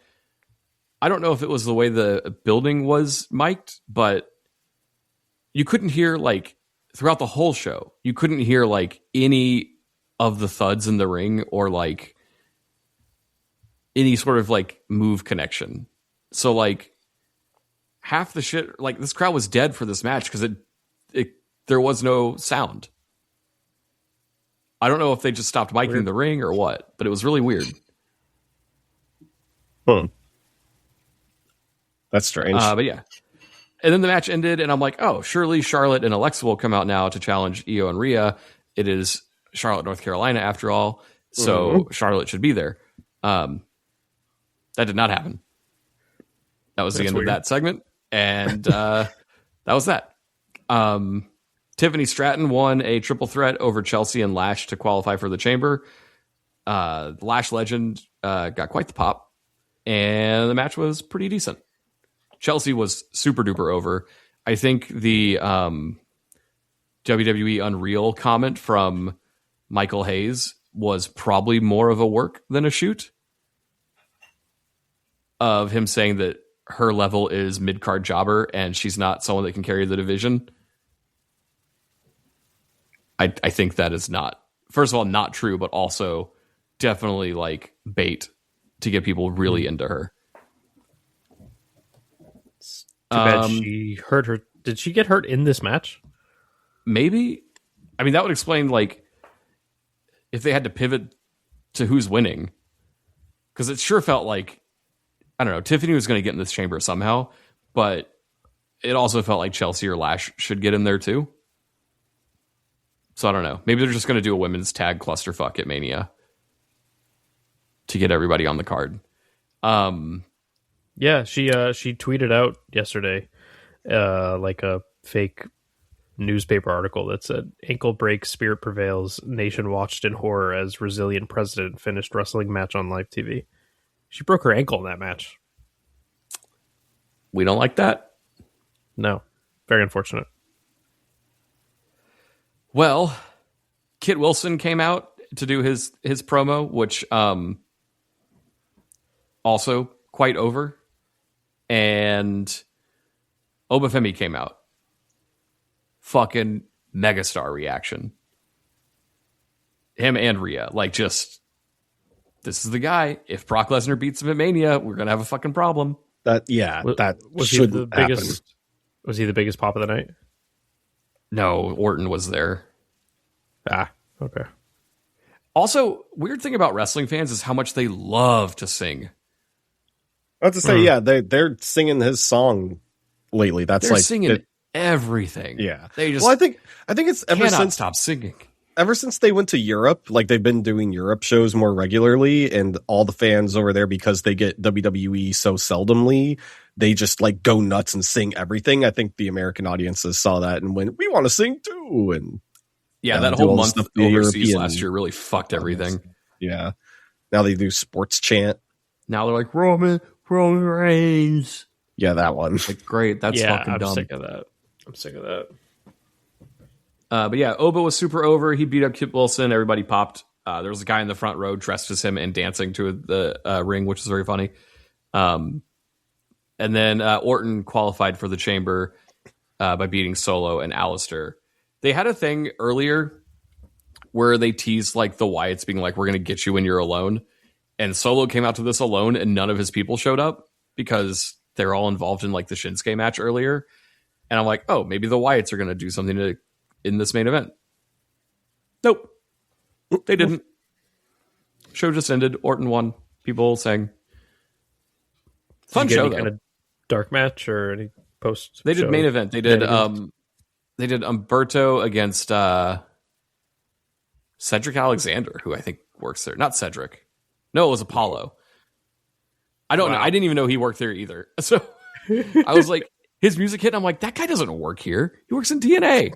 I don't know if it was the way the building was mic'd, but you couldn't hear, like, throughout the whole show, you couldn't hear, like, any of the thuds in the ring or, like, any sort of, like, move connection. So, like, half the shit, like, this crowd was dead for this match because there was no sound. I don't know if they just stopped micing the ring or what, but it was really weird. That's strange. But yeah. And then the match ended, and I'm like, oh, surely Charlotte and Alexa will come out now to challenge Io and Rhea. It is Charlotte, North Carolina, after all, so Charlotte should be there. That did not happen. That was the end of that segment, and that was that. Tiffany Stratton won a triple threat over Chelsea and Lash to qualify for the Chamber. Lash Legend got quite the pop, and the match was pretty decent. Chelsea was super duper over. I think the WWE Unreal comment from Michael Hayes was probably more of a work than a shoot, of him saying that her level is mid-card jobber and she's not someone that can carry the division. I think that is not, first of all, not true, but also definitely like bait to get people really into her. Too bad she hurt her. Did she get hurt in this match? Maybe. I mean, that would explain, like, if they had to pivot to who's winning. Because it sure felt like, I don't know, Tiffany was going to get in this chamber somehow, but it also felt like Chelsea or Lash should get in there too. So I don't know. Maybe they're just going to do a women's tag clusterfuck at Mania to get everybody on the card. Yeah, she tweeted out yesterday like a fake newspaper article that said, ankle break, spirit prevails, nation watched in horror as resilient president finished wrestling match on live TV. She broke her ankle in that match. We don't like that. No. Very unfortunate. Well, Kit Wilson came out to do his promo, which also quite over. And Obafemi came out. Fucking megastar reaction. Him and Rhea. Like, just, this is the guy. If Brock Lesnar beats him at Mania, we're going to have a fucking problem. That was he the biggest? Was he the biggest pop of the night? No, Orton was there. Ah, okay. Also, weird thing about wrestling fans is how much they love to sing. I have to say, yeah, they're singing his song lately. They're like singing everything. Yeah, they just. Well, I think it's ever since stop singing. Ever since they went to Europe, like they've been doing Europe shows more regularly, and all the fans over there, because they get WWE so seldomly, they just like go nuts and sing everything. I think the American audiences saw that and went, "We want to sing too." And yeah, that whole month overseas last year really fucked everything. Yeah, now they do sports chant. Now they're like Roman Reigns. Yeah, that one. Like, great, that's fucking dumb. I'm sick of that. But yeah, Oba was super over. He beat up Kit Wilson. Everybody popped. There was a guy in the front row dressed as him and dancing to the ring, which is very funny. And then Orton qualified for the Chamber by beating Solo and Alistair. They had a thing earlier where they teased like the Wyatts being like, we're going to get you when you're alone. And Solo came out to this alone and none of his people showed up because they're all involved in like the Shinsuke match earlier. And I'm like, oh, maybe the Wyatts are going to do something in this main event. Nope. They didn't. Show just ended. Orton won. People sang. Fun show, though. Kind of dark match or any post? They did main event. They did Umberto against Cedric Alexander, who I think works there. Not Cedric. No, it was Apollo. I don't know. I didn't even know he worked there either. So I was like, his music hit. And I'm like, that guy doesn't work here. He works in TNA.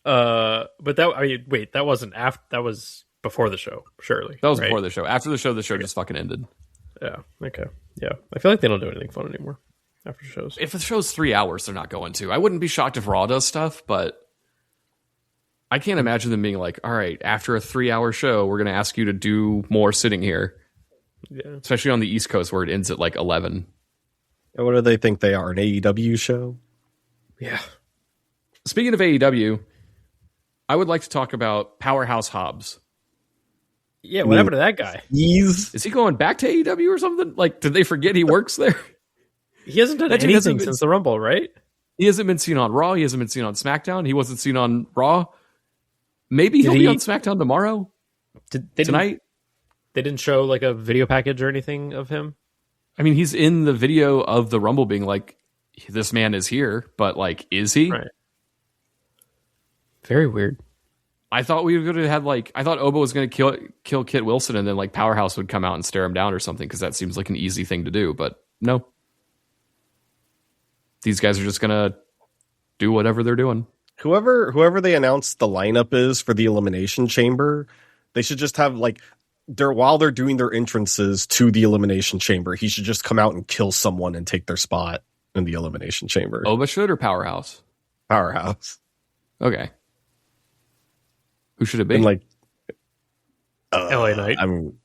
But that wasn't after. That was before the show, surely. That was before the show. After the show just fucking ended. Yeah. Okay. Yeah. I feel like they don't do anything fun anymore after shows. If the show's 3 hours, they're not going to. I wouldn't be shocked if Raw does stuff, but I can't imagine them being like, all right, after a 3-hour show, we're going to ask you to do more sitting here. Yeah. Especially on the East Coast where it ends at like 11. And what do they think they are? An AEW show? Yeah. Speaking of AEW, I would like to talk about Powerhouse Hobbs. Yeah, what happened to that guy? Is he going back to AEW or something? Like, did they forget he works there? He hasn't done anything since the Rumble, right? He hasn't been seen on Raw. He hasn't been seen on SmackDown. He wasn't seen on Raw. Maybe he'll be on SmackDown tomorrow? Tonight? They didn't show like a video package or anything of him? I mean, he's in the video of the Rumble being like, this man is here, but like, is he? Right. Very weird. I thought we would have had like, I thought Oba was going to kill Kit Wilson and then like Powerhouse would come out and stare him down or something because that seems like an easy thing to do, but no. These guys are just going to do whatever they're doing. Whoever they announced the lineup is for the Elimination Chamber, they should just have like, while they're doing their entrances to the Elimination Chamber, he should just come out and kill someone and take their spot in the Elimination Chamber. Oba should or Powerhouse? Powerhouse. Okay. Who should it be? And like LA Knight. I mean,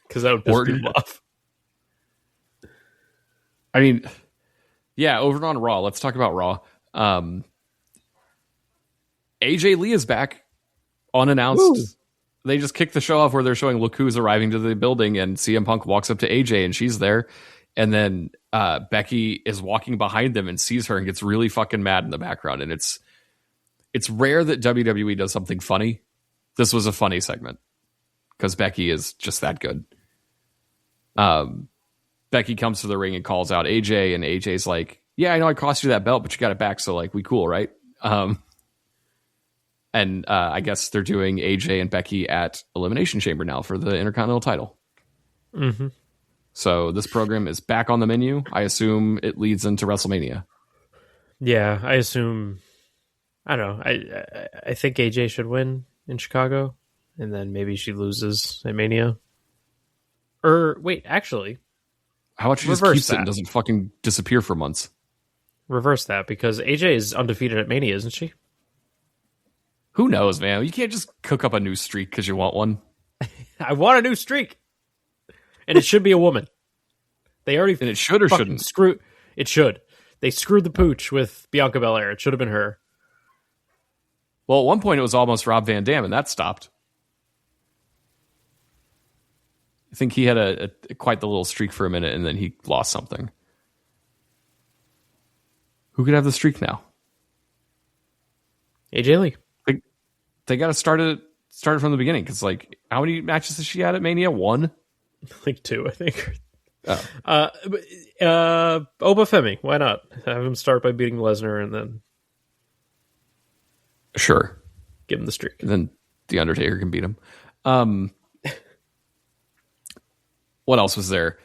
because that would piss people off. I mean, yeah, over on Raw. Let's talk about Raw. AJ Lee is back unannounced. Woo. They just kicked the show off where they're showing look who's arriving to the building and CM Punk walks up to AJ and she's there. And then Becky is walking behind them and sees her and gets really fucking mad in the background. And it's rare that WWE does something funny. This was a funny segment because Becky is just that good. Becky comes to the ring and calls out AJ, and AJ's like, yeah, I know I cost you that belt, but you got it back. So like, we cool, right? And I guess they're doing AJ and Becky at Elimination Chamber now for the Intercontinental title. Mm-hmm. So this program is back on the menu. I assume it leads into WrestleMania. Yeah, I assume. I don't know. I think AJ should win in Chicago, and then maybe she loses at Mania. Or wait, actually, how about she just keeps it and doesn't fucking disappear for months? Reverse that, because AJ is undefeated at Mania, isn't she? Who knows, man? You can't just cook up a new streak because you want one. I want a new streak, and it should be a woman. They already and it should or shouldn't screw. It should. They screwed the pooch with Bianca Belair. It should have been her. Well, at one point it was almost Rob Van Dam, and that stopped. I think he had a quite the little streak for a minute, and then he lost something. Who could have the streak now? AJ Lee. They got to start it from the beginning, because like, how many matches has she had at Mania? 1? Like 2, I think. Oh. Oba Femi, why not? Have him start by beating Lesnar and then sure, give him the streak. And then The Undertaker can beat him. What else was there?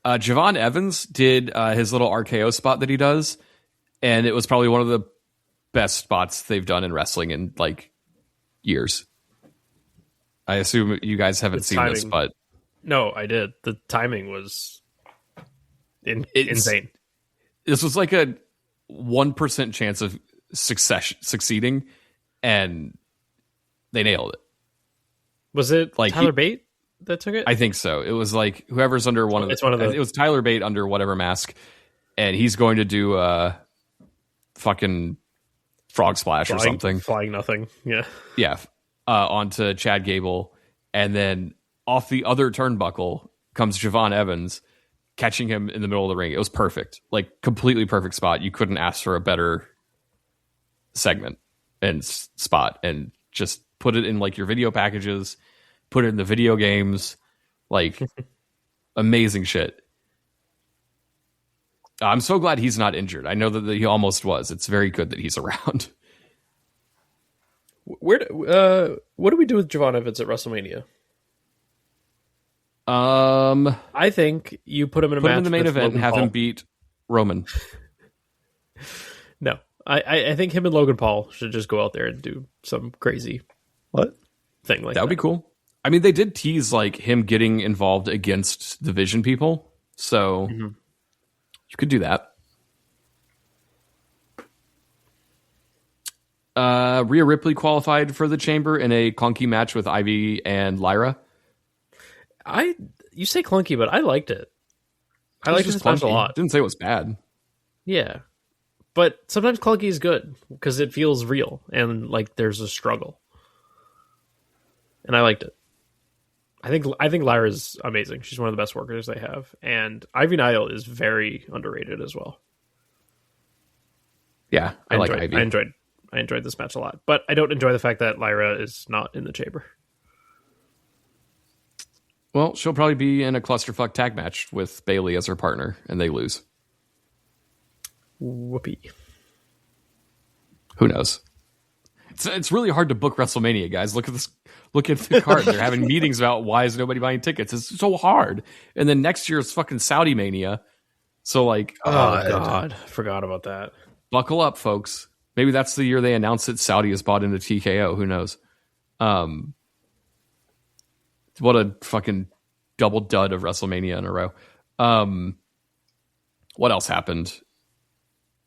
Javon Evans did his little RKO spot that he does, and it was probably one of the best spots they've done in wrestling in like years. I assume you guys haven't seen this, but no, I did. The timing was insane. This was like a 1% chance of succeeding, and they nailed it. Was it like Tyler Bate that took it? I think so. It was like whoever's under one of the. It was Tyler Bate under whatever mask, and he's going to do a fucking frog splash or something. Flying nothing. Yeah. Yeah. Onto Chad Gable, and then off the other turnbuckle comes Javon Evans, catching him in the middle of the ring. It was perfect, like completely perfect spot. You couldn't ask for a better segment and spot, and just put it in like your video packages, put it in the video games, like amazing shit. I'm so glad he's not injured. I know that he almost was. It's very good that he's around. What do we do with Javon Evans at WrestleMania? I think you put him in a match in the main event and have him beat Roman. No, I think him and Logan Paul should just go out there and do some crazy thing like that. That would be cool. I mean, they did tease like him getting involved against the Vision people, so you could do that. Rhea Ripley qualified for the Chamber in a clunky match with Ivy and Lyra. You say clunky, but I liked it. I liked this match a lot. Didn't say it was bad. Yeah, but sometimes clunky is good because it feels real and like there's a struggle, and I liked it. I think Lyra's amazing. She's one of the best workers they have, and Ivy Nile is very underrated as well. Yeah, I like Ivy. I enjoyed this match a lot, but I don't enjoy the fact that Lyra is not in the Chamber. Well, she'll probably be in a clusterfuck tag match with Bayley as her partner, and they lose. Whoopee. Who knows? It's really hard to book WrestleMania, guys. Look at this. Look at the card. They're having meetings about why is nobody buying tickets. It's so hard. And then next year is fucking Saudi Mania. So like, oh God, forgot about that. Buckle up, folks. Maybe that's the year they announce that Saudi has bought into TKO. Who knows? What a fucking double dud of WrestleMania in a row. What else happened?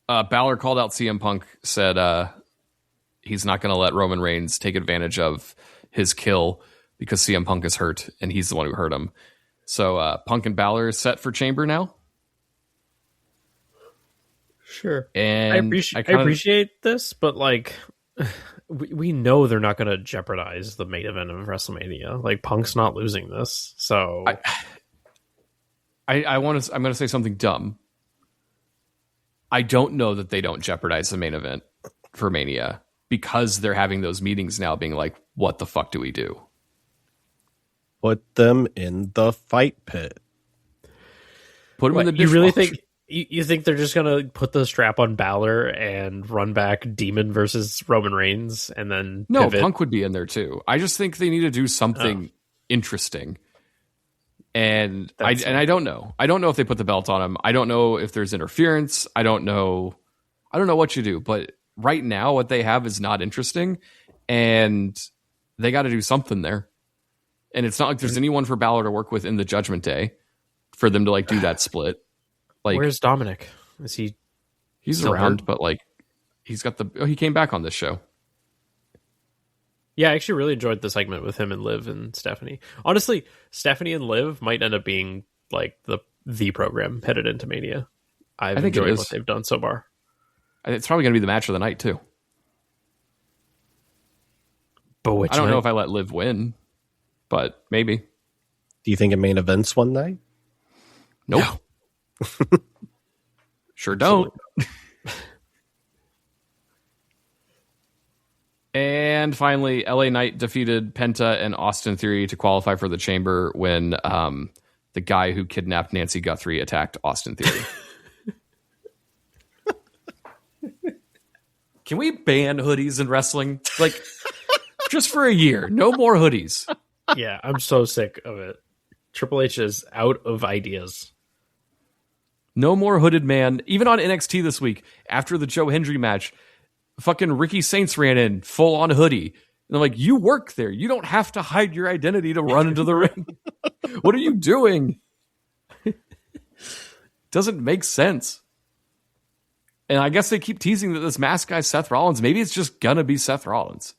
Balor called out CM Punk, said he's not going to let Roman Reigns take advantage of his kill because CM Punk is hurt, and he's the one who hurt him. So Punk and Balor is set for Chamber now. Sure. And I appreciate this, but like we know they're not going to jeopardize the main event of WrestleMania. Like Punk's not losing this. So I'm going to say something dumb. I don't know that they don't jeopardize the main event for Mania because they're having those meetings now being like, what the fuck do we do? Put them in the fight pit. Put them in the dishwasher. You really think you think they're just gonna put the strap on Balor and run back Demon versus Roman Reigns and then pivot? Punk would be in there too. I just think they need to do something interesting. And I don't know. I don't know if they put the belt on him. I don't know if there's interference. I don't know what you do. But right now, what they have is not interesting, and they got to do something there. And it's not like there's anyone for Balor to work with in the Judgment Day for them to like do that split. Like, where's Dominic? Is he? He's around, but like, he's got he came back on this show. Yeah, I actually really enjoyed the segment with him and Liv and Stephanie. Honestly, Stephanie and Liv might end up being like the program headed into Mania. I think enjoyed what they've done so far. It's probably going to be the match of the night too. But I don't know if I let Liv win, but maybe. Do you think it main events one night? Nope. No. Sure don't. And finally, LA Knight defeated Penta and Austin Theory to qualify for the Chamber when the guy who kidnapped Nancy Guthrie attacked Austin Theory. Can we ban hoodies in wrestling? Like, just for a year. No more hoodies. Yeah, I'm so sick of it. Triple H is out of ideas. No more hooded man. Even on NXT this week, after the Joe Hendry match, fucking Ricky Saints ran in full on hoodie. And I'm like, you work there. You don't have to hide your identity to run into the ring. What are you doing? Doesn't make sense. And I guess they keep teasing that this mask guy, Seth Rollins, maybe it's just going to be Seth Rollins.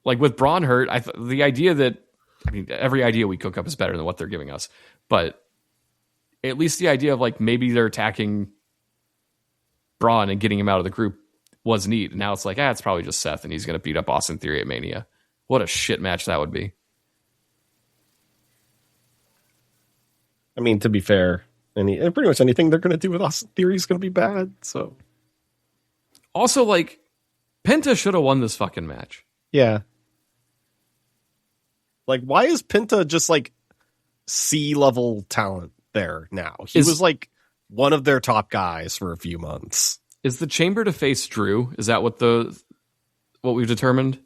Like with Braun hurt, the idea that, I mean, every idea we cook up is better than what they're giving us. But at least the idea of like maybe they're attacking Braun and getting him out of the group was neat. And now it's like, it's probably just Seth and he's going to beat up Austin Theory at Mania. What a shit match that would be. I mean, to be fair, pretty much anything they're going to do with Austin Theory is going to be bad. So, also, like, Penta should have won this fucking match. Yeah. Like, why is Penta just like C-level talent there now? He was like one of their top guys for a few months. Is the Chamber to face Drew? Is that what we've determined?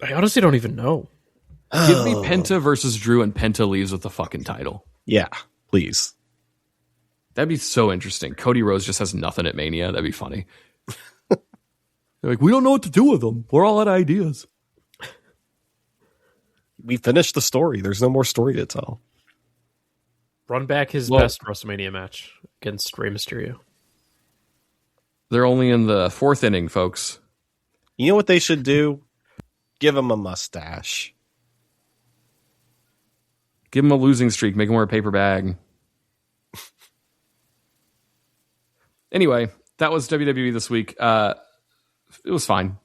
I honestly don't even know. Give me Penta versus Drew, and Penta leaves with the fucking title. Yeah, please. That'd be so interesting. Cody Rhodes just has nothing at Mania. That'd be funny. They're like, we don't know what to do with them. We're all out of ideas. We finished the story. There's no more story to tell. Run back his best WrestleMania match against Rey Mysterio. They're only in the 4th inning, folks. You know what they should do? Give him a mustache. Give him a losing streak. Make him wear a paper bag. Anyway, that was WWE this week. It was fine.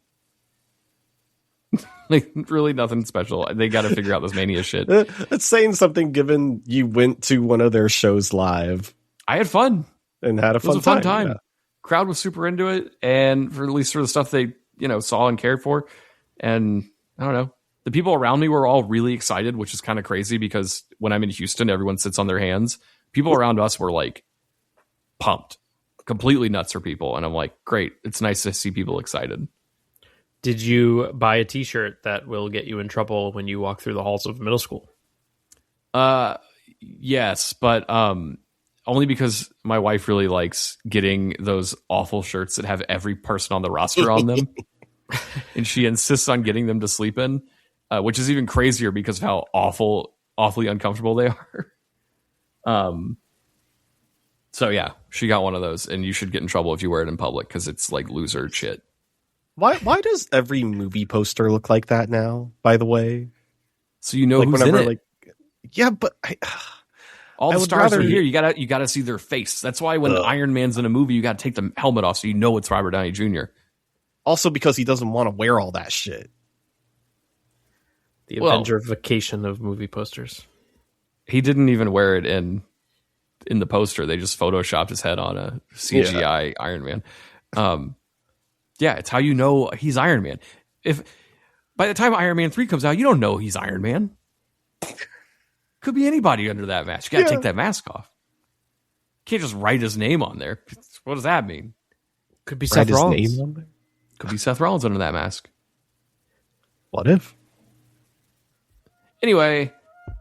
Like, really nothing special. They got to figure out this Mania shit. It's saying something given you went to one of their shows live. I had fun. And had a fun time. It was a fun time. Yeah. Crowd was super into it. And for at least for the stuff they, saw and cared for. And I don't know. The people around me were all really excited, which is kind of crazy because when I'm in Houston, everyone sits on their hands. People around us were like pumped, completely nuts for people. And I'm like, great. It's nice to see people excited. Did you buy a t-shirt that will get you in trouble when you walk through the halls of middle school? Yes, but only because my wife really likes getting those awful shirts that have every person on the roster on them. And she insists on getting them to sleep in, which is even crazier because of how awfully uncomfortable they are. So yeah, she got one of those, and you should get in trouble if you wear it in public because it's like loser shit. Why does every movie poster look like that now, by the way? So you know like who's in it. Like, yeah, but all the stars are here. You gotta see their face. That's why when Iron Man's in a movie, you gotta take the helmet off so you know it's Robert Downey Jr. Also because he doesn't want to wear all that shit. The Avengerification of movie posters. He didn't even wear it in the poster. They just photoshopped his head on a CGI Iron Man. Yeah, it's how you know he's Iron Man. If by the time Iron Man 3 comes out, you don't know he's Iron Man. Could be anybody under that mask. You got to take that mask off. You can't just write his name on there. What does that mean? Could be Seth Rollins. Name on there? Could be Seth Rollins under that mask. What if? Anyway,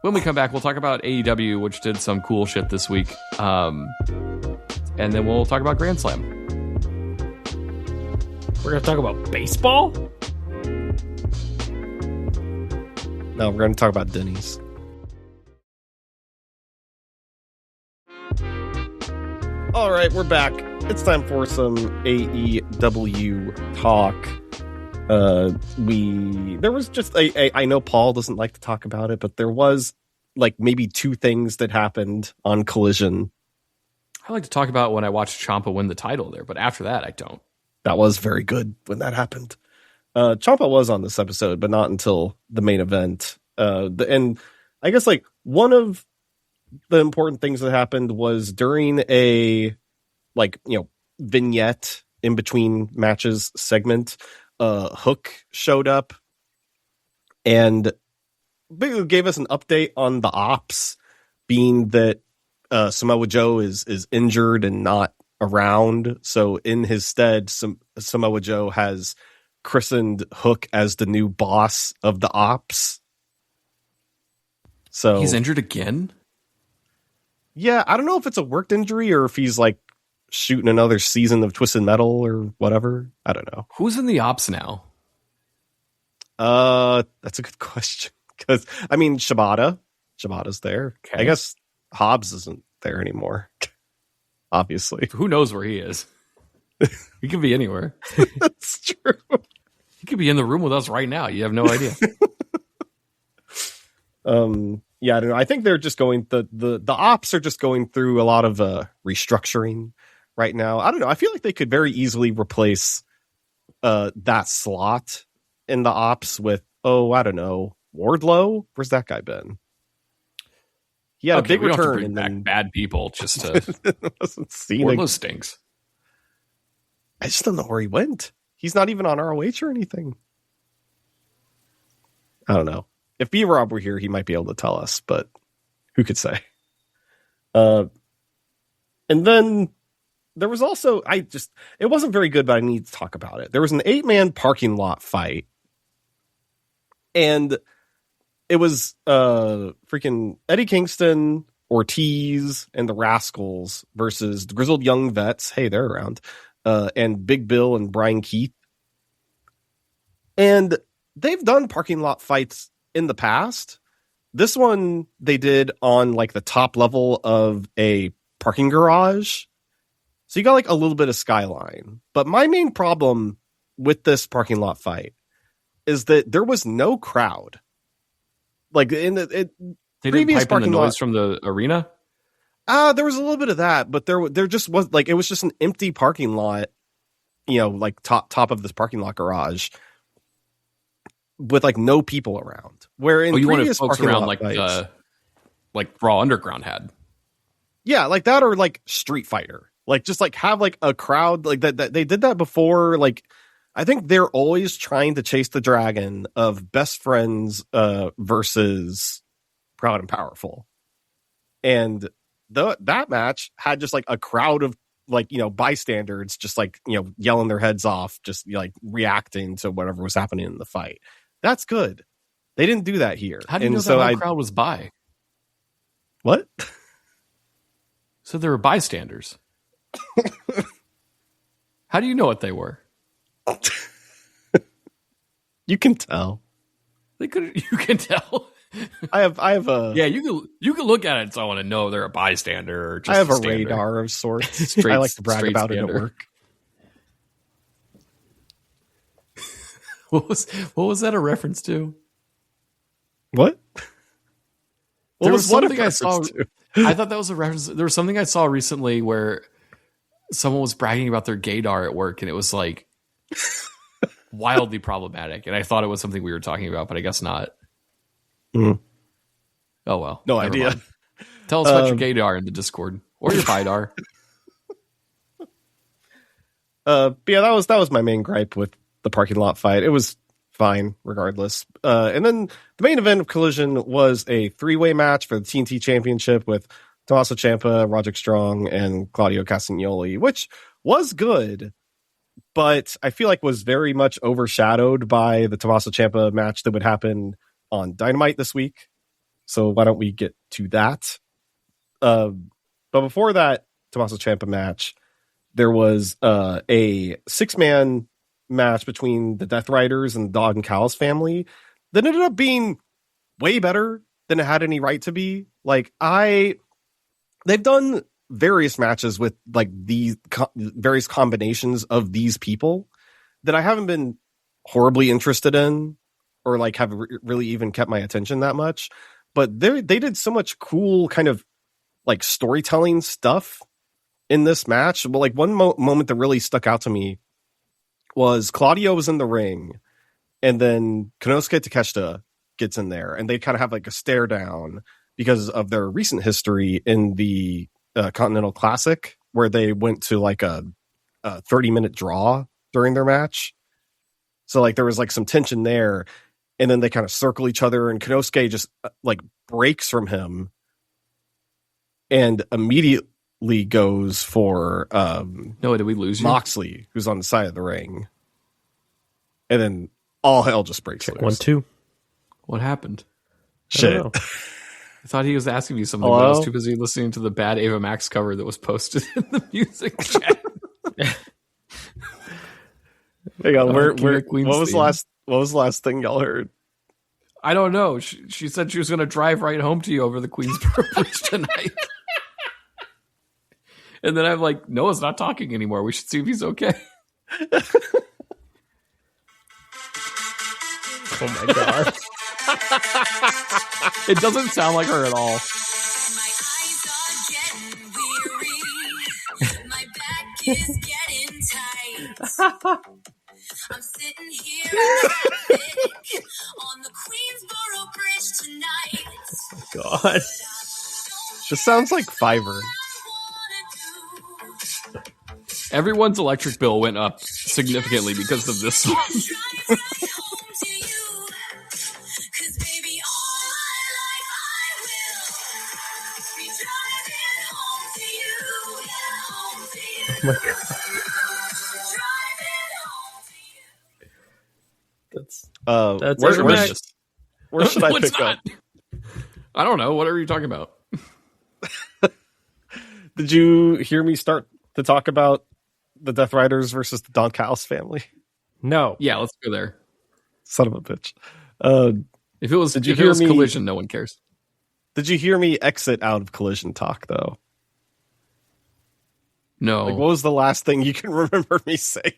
when we come back, we'll talk about AEW, which did some cool shit this week. And then we'll talk about Grand Slam. We're going to talk about baseball? No, we're going to talk about Denny's. All right, we're back. It's time for some AEW talk. There was just I know Paul doesn't like to talk about it, but there was like maybe 2 things that happened on Collision. I like to talk about when I watched Ciampa win the title there, but after that, I don't. That was very good when that happened. Ciampa was on this episode, but not until the main event. And I guess like one of the important things that happened was during a vignette in between matches segment, Hook showed up and gave us an update on the ops, being that Samoa Joe is injured and not around. So in his stead, Samoa Joe has christened Hook as the new boss of the ops. So he's injured again? Yeah, I don't know if it's a worked injury or if he's like shooting another season of Twisted Metal or whatever. I don't know. Who's in the ops now? That's a good question. Because I mean, Shibata's there. Okay. I guess Hobbs isn't there anymore. obviously. Who knows where he is? He could be anywhere. That's true. He could be in the room with us right now. You have no idea. Yeah, I don't know. I think they're just going the ops are just going through a lot of restructuring right now. I don't know. I feel like they could very easily replace that slot in the ops with, I don't know, Wardlow. Where's that guy been? He had a big return and then bad people just to wasn't seen. Wardlow stinks. I just don't know where he went. He's not even on ROH or anything. I don't know. If B-Rob were here, he might be able to tell us, but who could say? And then there was also, it wasn't very good, but I need to talk about it. There was an 8-man parking lot fight. And it was freaking Eddie Kingston, Ortiz, and the Rascals versus the Grizzled Young Vets. Hey, they're around. And Big Bill and Brian Keith. And they've done parking lot fights in the past. This one they did on like the top level of a parking garage. So you got like a little bit of skyline. But my main problem with this parking lot fight is that there was no crowd. Like in the they previous didn't pipe parking in the noise lot from the arena. There was a little bit of that, but there just was like, it was just an empty parking lot, like top of this parking lot garage with like no people around. Where in you wanted previous folks parking around lot fights, like Raw Underground had. Yeah, like that, or like Street Fighter, like just like have like a crowd like that they did that before. Like I think they're always trying to chase the dragon of Best Friends versus Proud and Powerful, and that match had just like a crowd of like bystanders just like yelling their heads off, just like reacting to whatever was happening in the fight. That's good. They didn't do that here. How do you know that whole crowd was by? What? So there were bystanders. How do you know what they were? You can tell. You can tell. I have a you can look at it and so I want to know they're a bystander or just I have a standard. radar of sorts. I like to brag about standard. it at work. What was that a reference to? What? There was something I saw. I thought that was a reference. There was something I saw recently where someone was bragging about their gaydar at work, and it was like wildly problematic. And I thought it was something we were talking about, but I guess not. Mm. Oh well, no idea. Mind. Tell us about your gaydar in the Discord or your bidar. But yeah, that was my main gripe with the parking lot fight. It was fine regardless. And then the main event of Collision was a 3-way match for the TNT Championship with Tommaso Ciampa, Roderick Strong, and Claudio Castagnoli, which was good, but I feel like was very much overshadowed by the Tommaso Ciampa match that would happen on Dynamite this week. So why don't we get to that? But before that Tommaso Ciampa match, there was a 6-man match between the Death Riders and the Dog and Cows family that ended up being way better than it had any right to be. Like they've done various matches with like these various combinations of these people that I haven't been horribly interested in or like have really even kept my attention that much. But they did so much cool kind of like storytelling stuff in this match. Well, like one moment that really stuck out to me was Claudio was in the ring and then Konosuke Takeshita gets in there and they kind of have like a stare down because of their recent history in the Continental Classic where they went to like a 30-minute draw during their match. So like there was like some tension there and then they kind of circle each other and Konosuke just like breaks from him and immediately goes for no, did we lose Moxley, who's on the side of the ring, and then all hell just breaks loose. 1-2. What happened? Shit. I thought he was asking me something, but I was too busy listening to the bad Ava Max cover that was posted in the music chat. Hang on, what was the last thing y'all heard? I don't know. She said she was going to drive right home to you over the Queensboro Bridge tonight. And then I'm like, Noah's not talking anymore. We should see if he's okay. Oh my god. It doesn't sound like her at all. My eyes are getting weary. My back is getting tight. I'm sitting here on the Queensboro Bridge tonight. God. This sounds like Fiverr. Everyone's electric bill went up significantly because of this song. Oh my god. That's where should I No, it's pick up? not. I don't know. What are you talking about? Did you hear me start to talk about the Death Riders versus the Don Callis family? No. Yeah, let's go there. Son of a bitch. If it was, Did you if it hear was me- Collision, no one cares. Did you hear me exit out of Collision talk, though? No, Like, what was the last thing you can remember me saying?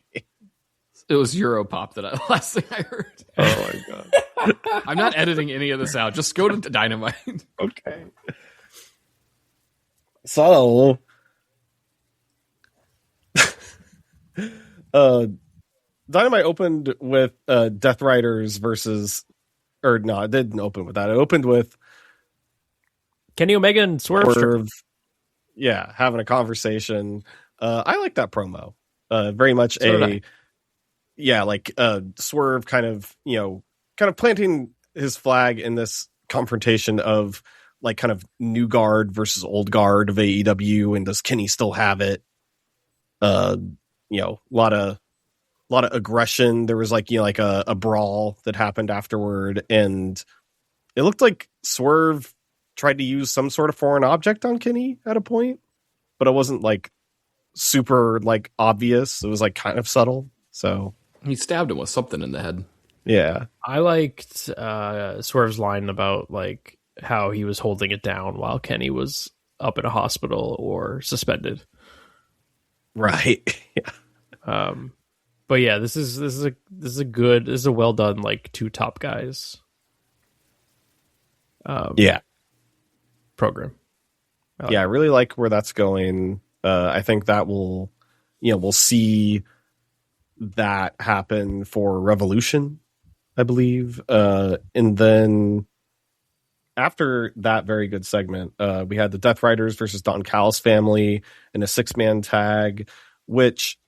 it was Europop that last thing I heard. Oh my god. I'm not editing any of this out. Just go to Dynamite. Okay. So, Dynamite opened with Death Riders versus, or no, it didn't open with that. It opened with Kenny Omega and Swerve. Swerve, yeah, having a conversation. I like that promo. Very much So did I. yeah, like Swerve kind of planting his flag in this confrontation of like kind of new guard versus old guard of AEW, and does Kenny still have it? A lot of aggression. There was like a brawl that happened afterward, and it looked like Swerve tried to use some sort of foreign object on Kenny at a point, but it wasn't like super like obvious. It was like kind of subtle. So He stabbed him with something in the head. yeah, I liked Swerve's line about like how he was holding it down while Kenny was up in a hospital or suspended. right. Yeah. But yeah, this is a well done like two top guys Yeah. program. Yeah, I really like where that's going. I think that we'll see that happen for Revolution, I believe. And then after that very good segment, we had the Death Riders versus Don Callis family in a 6-man tag, which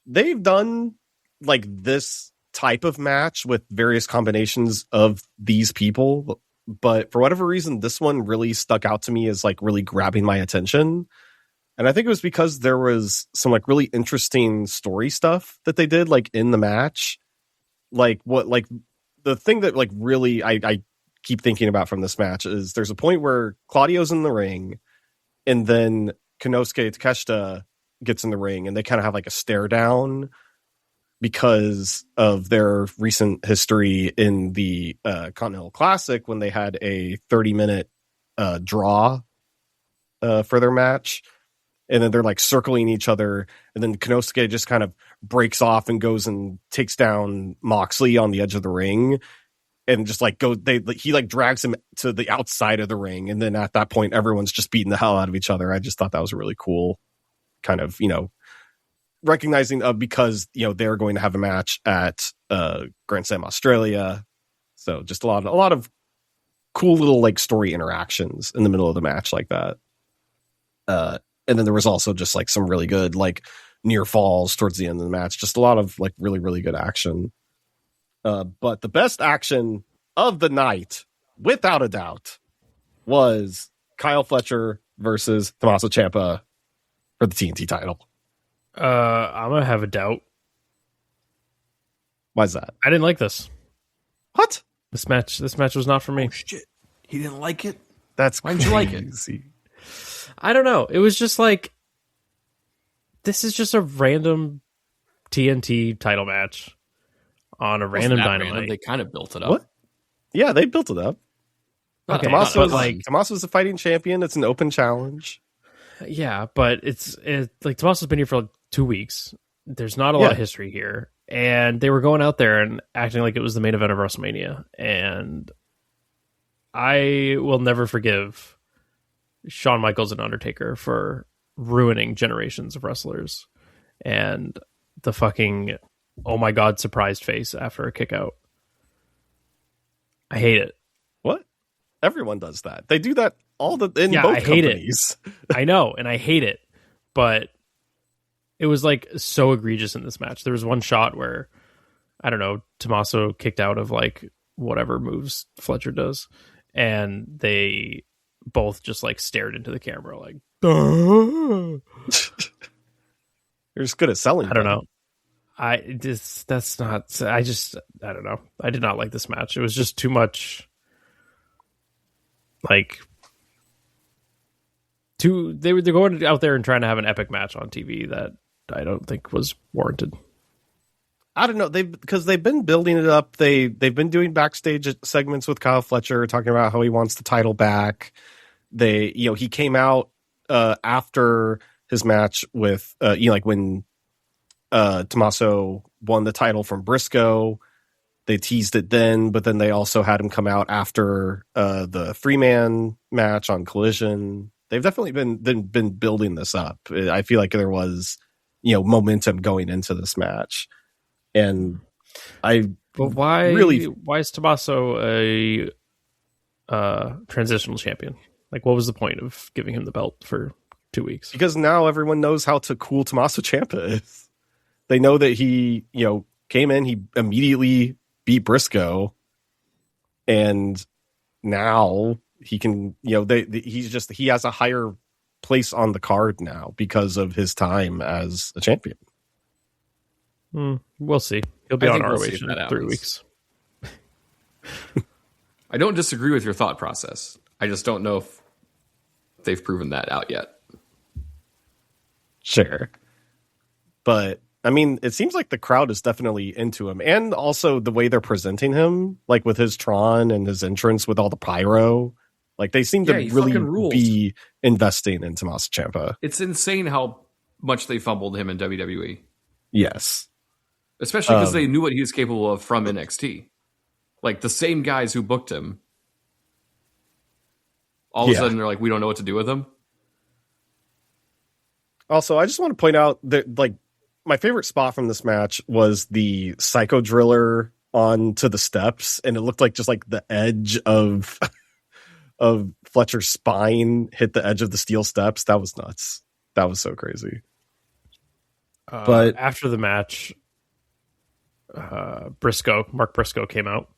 they've done like this type of match with various combinations of these people. But for whatever reason, this one really stuck out to me as like really grabbing my attention. And I think it was because there was some like really interesting story stuff that they did like in the match. Like the thing that like really I keep thinking about from this match is there's a point where Claudio's in the ring and then Konosuke Takeshita gets in the ring and they kind of have like a stare down because of their recent history in the Continental Classic when they had a 30-minute draw for their match. And then they're like circling each other. And then Konosuke just kind of breaks off and goes and takes down Moxley on the edge of the ring. And just like he like drags him to the outside of the ring. And then at that point, everyone's just beating the hell out of each other. I just thought that was a really cool kind of, recognizing because, they're going to have a match at Grand Slam Australia. So just a lot of cool little like story interactions in the middle of the match like that. And then there was also just like some really good like near falls towards the end of the match. Just a lot of like really, really good action. But the best action of the night, without a doubt, was Kyle Fletcher versus Tommaso Ciampa for the TNT title. I'm gonna have a doubt. Why is that? I didn't like this. What? This match was not for me. Shit. He didn't like it? That's Why didn't you like it? crazy. I don't know. It was just like, this is just a random TNT title match on a random Dynamite. They kind of built it up. What? Yeah, they built it up. Okay, Tommaso's but like, Tommaso's a fighting champion. It's an open challenge. Yeah, but it's like Tommaso's been here for like 2 weeks. There's not a lot of history here, and they were going out there and acting like it was the main event of WrestleMania, and I will never forgive Shawn Michaels and Undertaker for ruining generations of wrestlers and the fucking oh my god surprised face after a kick out. I hate it. What? Everyone does that. They do that all the in both I hate companies. It. I know, and I hate it. But it was like so egregious in this match. There was one shot where I don't know, Tommaso kicked out of like whatever moves Fletcher does, and they both just like stared into the camera like You're just good at selling. I don't know. I don't know. I did not like this match. It was just too much like they're going out there and trying to have an epic match on TV that I don't think was warranted. I don't know. Because they've been building it up. They've been doing backstage segments with Kyle Fletcher talking about how he wants the title back. He came out after his match with like when Tommaso won the title from Briscoe. They teased it then, but then they also had him come out after the 3-man match on Collision. They've definitely been building this up. I feel like there was momentum going into this match. And why is Tommaso a transitional champion? Like, what was the point of giving him the belt for 2 weeks? Because now everyone knows how to cool Tommaso Ciampa is. They know that he, came in, he immediately beat Briscoe, and now he can, he has a higher place on the card now because of his time as a champion. We'll see. He'll be on ROH in 3 weeks. I don't disagree with your thought process. I just don't know if they've proven that out yet. Sure. But, I mean, it seems like the crowd is definitely into him. And also the way they're presenting him, like with his Tron and his entrance with all the pyro. Like, they seem to really be investing in Tommaso Ciampa. It's insane how much they fumbled him in WWE. Yes. Especially because they knew what he was capable of from NXT. Like, the same guys who booked him, all of a sudden they're like, we don't know what to do with him. Also, I just want to point out that, like, my favorite spot from this match was the Psycho Driller onto the steps, and it looked like just like the edge of Fletcher's spine hit the edge of the steel steps. That was nuts. That was so crazy. But after the match, Mark Briscoe came out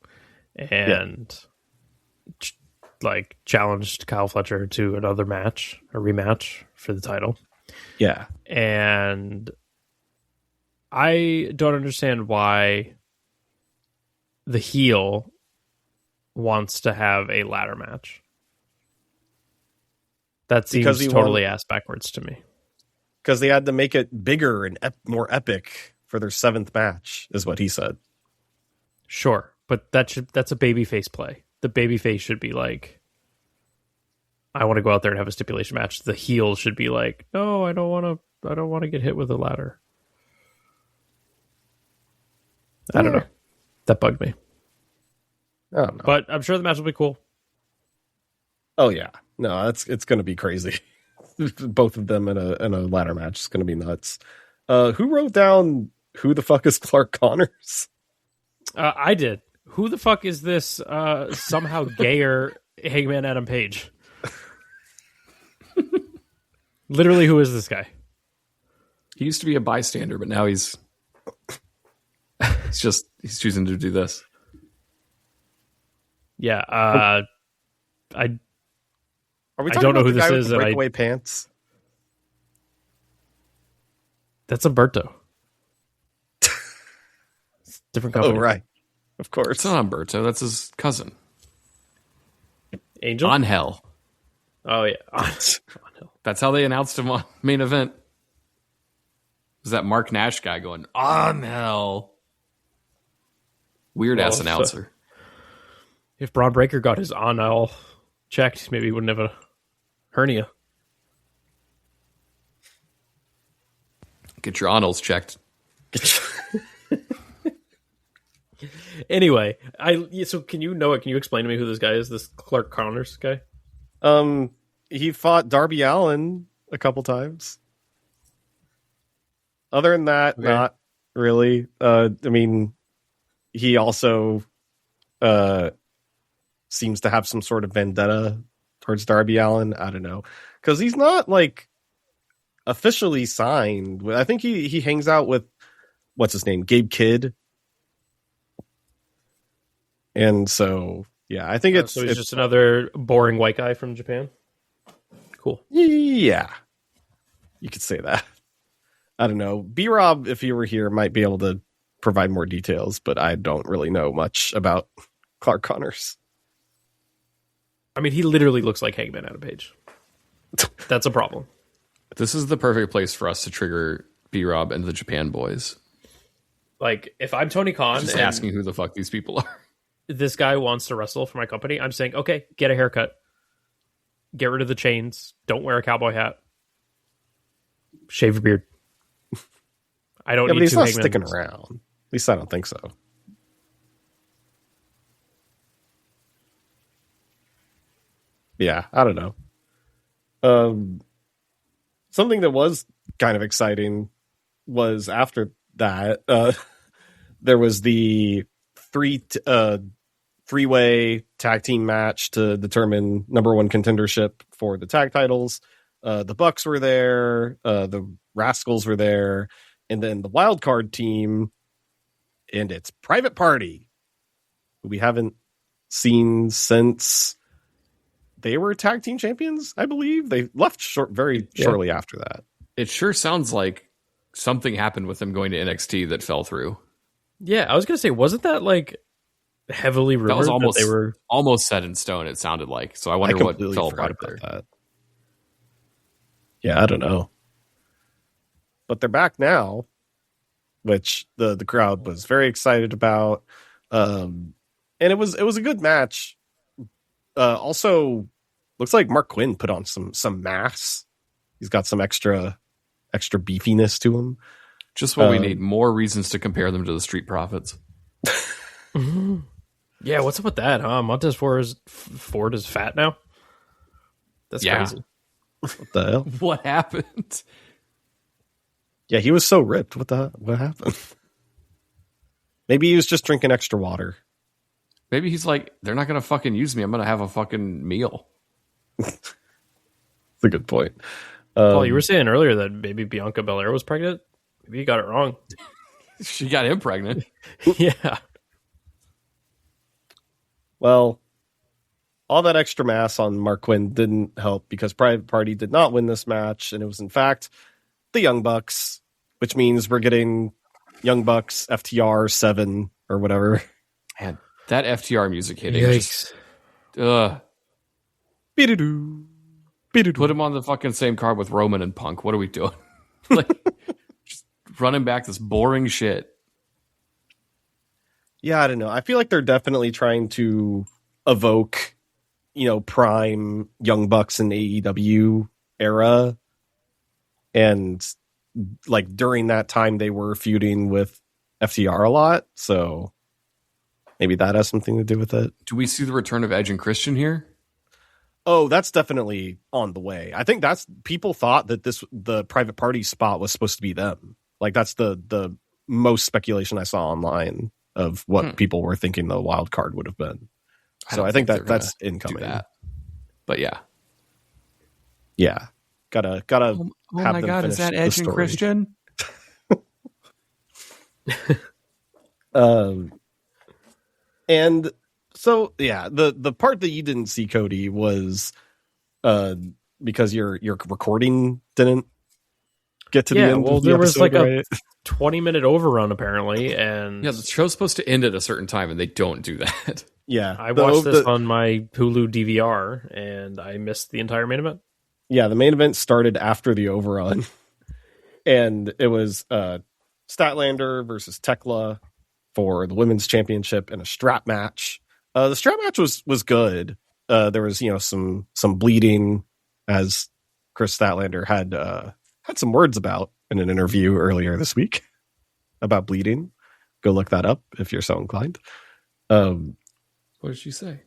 and challenged Kyle Fletcher to another match, a rematch for the title. Yeah. And I don't understand why the heel wants to have a ladder match. That seems totally ass backwards to me. Because they had to make it bigger and more epic for their 7th match, is what he said. Sure, but that's a babyface play. The babyface should be like, I want to go out there and have a stipulation match. The heel should be like, no, I don't want to get hit with a ladder. I don't know. That bugged me. I don't know. But I'm sure the match will be cool. Oh yeah. No, it's going to be crazy. Both of them in a ladder match is going to be nuts. Who wrote down who the fuck is Clark Connors? I did. Who the fuck is this somehow gayer Hangman Adam Page? Literally, who is this guy? He used to be a bystander, but now he's choosing to do this. Yeah, Are we talking don't know about who the this guy is. With the breakaway pants? That's Umberto. Different company. Oh, right. Of course. It's not Umberto. That's his cousin. Angel? Angel. Oh, yeah. Angel. That's how they announced him on main event. Was that Mark Nash guy going, Angel? Weird-ass announcer. If Braun Breaker got his Angel checked, maybe he wouldn't have a hernia. Get your honors checked. Anyway, so can you explain to me who this guy is? This Clark Connors guy? He fought Darby Allin a couple times. Other than that, not really. I mean, he also seems to have some sort of vendetta towards Darby Allin. I don't know, because he's not like officially signed. I think he hangs out with what's his name, Gabe Kidd, and so yeah, I think it's just another boring white guy from Japan. Cool. Yeah, you could say that. I don't know. B-Rob, if he were here, might be able to provide more details, but I don't really know much about Clark Connors. I mean, he literally looks like Hangman Adam Page. That's a problem. This is the perfect place for us to trigger B-Rob and the Japan boys. Like, if I'm Tony Khan Just and asking who the fuck these people are. This guy wants to wrestle for my company, I'm saying, okay, get a haircut. Get rid of the chains. Don't wear a cowboy hat. Shave your beard. I don't need but he's not Hangmans. sticking around. At least I don't think so. Yeah, I don't know. Something that was kind of exciting was after that, there was the three-way tag team match to determine number one contendership for the tag titles. The Bucks were there, the Rascals were there, and then the wild card team and its Private Party, who we haven't seen since they were tag team champions, I believe. They left shortly after that. It sure sounds like something happened with them going to NXT that fell through. Yeah, I was going to say, wasn't that like heavily rumored that was almost that they were almost set in stone, it sounded like. So I wonder what fell apart there. That. Yeah, I don't know. But they're back now, which the crowd was very excited about. And it was a good match. Also, looks like Mark Quinn put on some mass. He's got some extra beefiness to him. Just what we need. More reasons to compare them to the Street Profits. Yeah, what's up with that, huh? Montez Ford is fat now? That's crazy. What the hell? What happened? Yeah, he was so ripped. What happened? Maybe he was just drinking extra water. Maybe he's like, they're not going to fucking use me. I'm going to have a fucking meal. That's a good point. Paul, you were saying earlier that maybe Bianca Belair was pregnant. Maybe you got it wrong. She got him pregnant. Yeah. Well, all that extra mass on Mark Quinn didn't help because Private Party did not win this match, and it was in fact the Young Bucks, which means we're getting Young Bucks FTR 7 or whatever. Man, that FTR music hitting. Yikes. Put him on the fucking same card with Roman and Punk. What are we doing? Like, just running back this boring shit. Yeah, I don't know. I feel like they're definitely trying to evoke, prime Young Bucks in AEW era. And like during that time, they were feuding with FTR a lot. So maybe that has something to do with it. Do we see the return of Edge and Christian here? Oh, that's definitely on the way. I think people thought that the Private Party spot was supposed to be them. Like that's the most speculation I saw online of what people were thinking the wild card would have been. So I think that's incoming. But yeah. Gotta Oh have my them god, finish is that the Edge and story. Christian? And so yeah, the part that you didn't see, Cody, was because your recording didn't get to the end. Well, of the there was episode, like right? a 20-minute overrun apparently, and Yeah, the show's supposed to end at a certain time, and they don't do that. Yeah, I watched this on my Hulu DVR, and I missed the entire main event. Yeah, the main event started after the overrun, and it was Statlander versus Tekla for the women's championship in a strap match. The strap match was good. There was some bleeding, as Chris Statlander had some words about in an interview earlier this week about bleeding. Go look that up if you're so inclined. What did she say?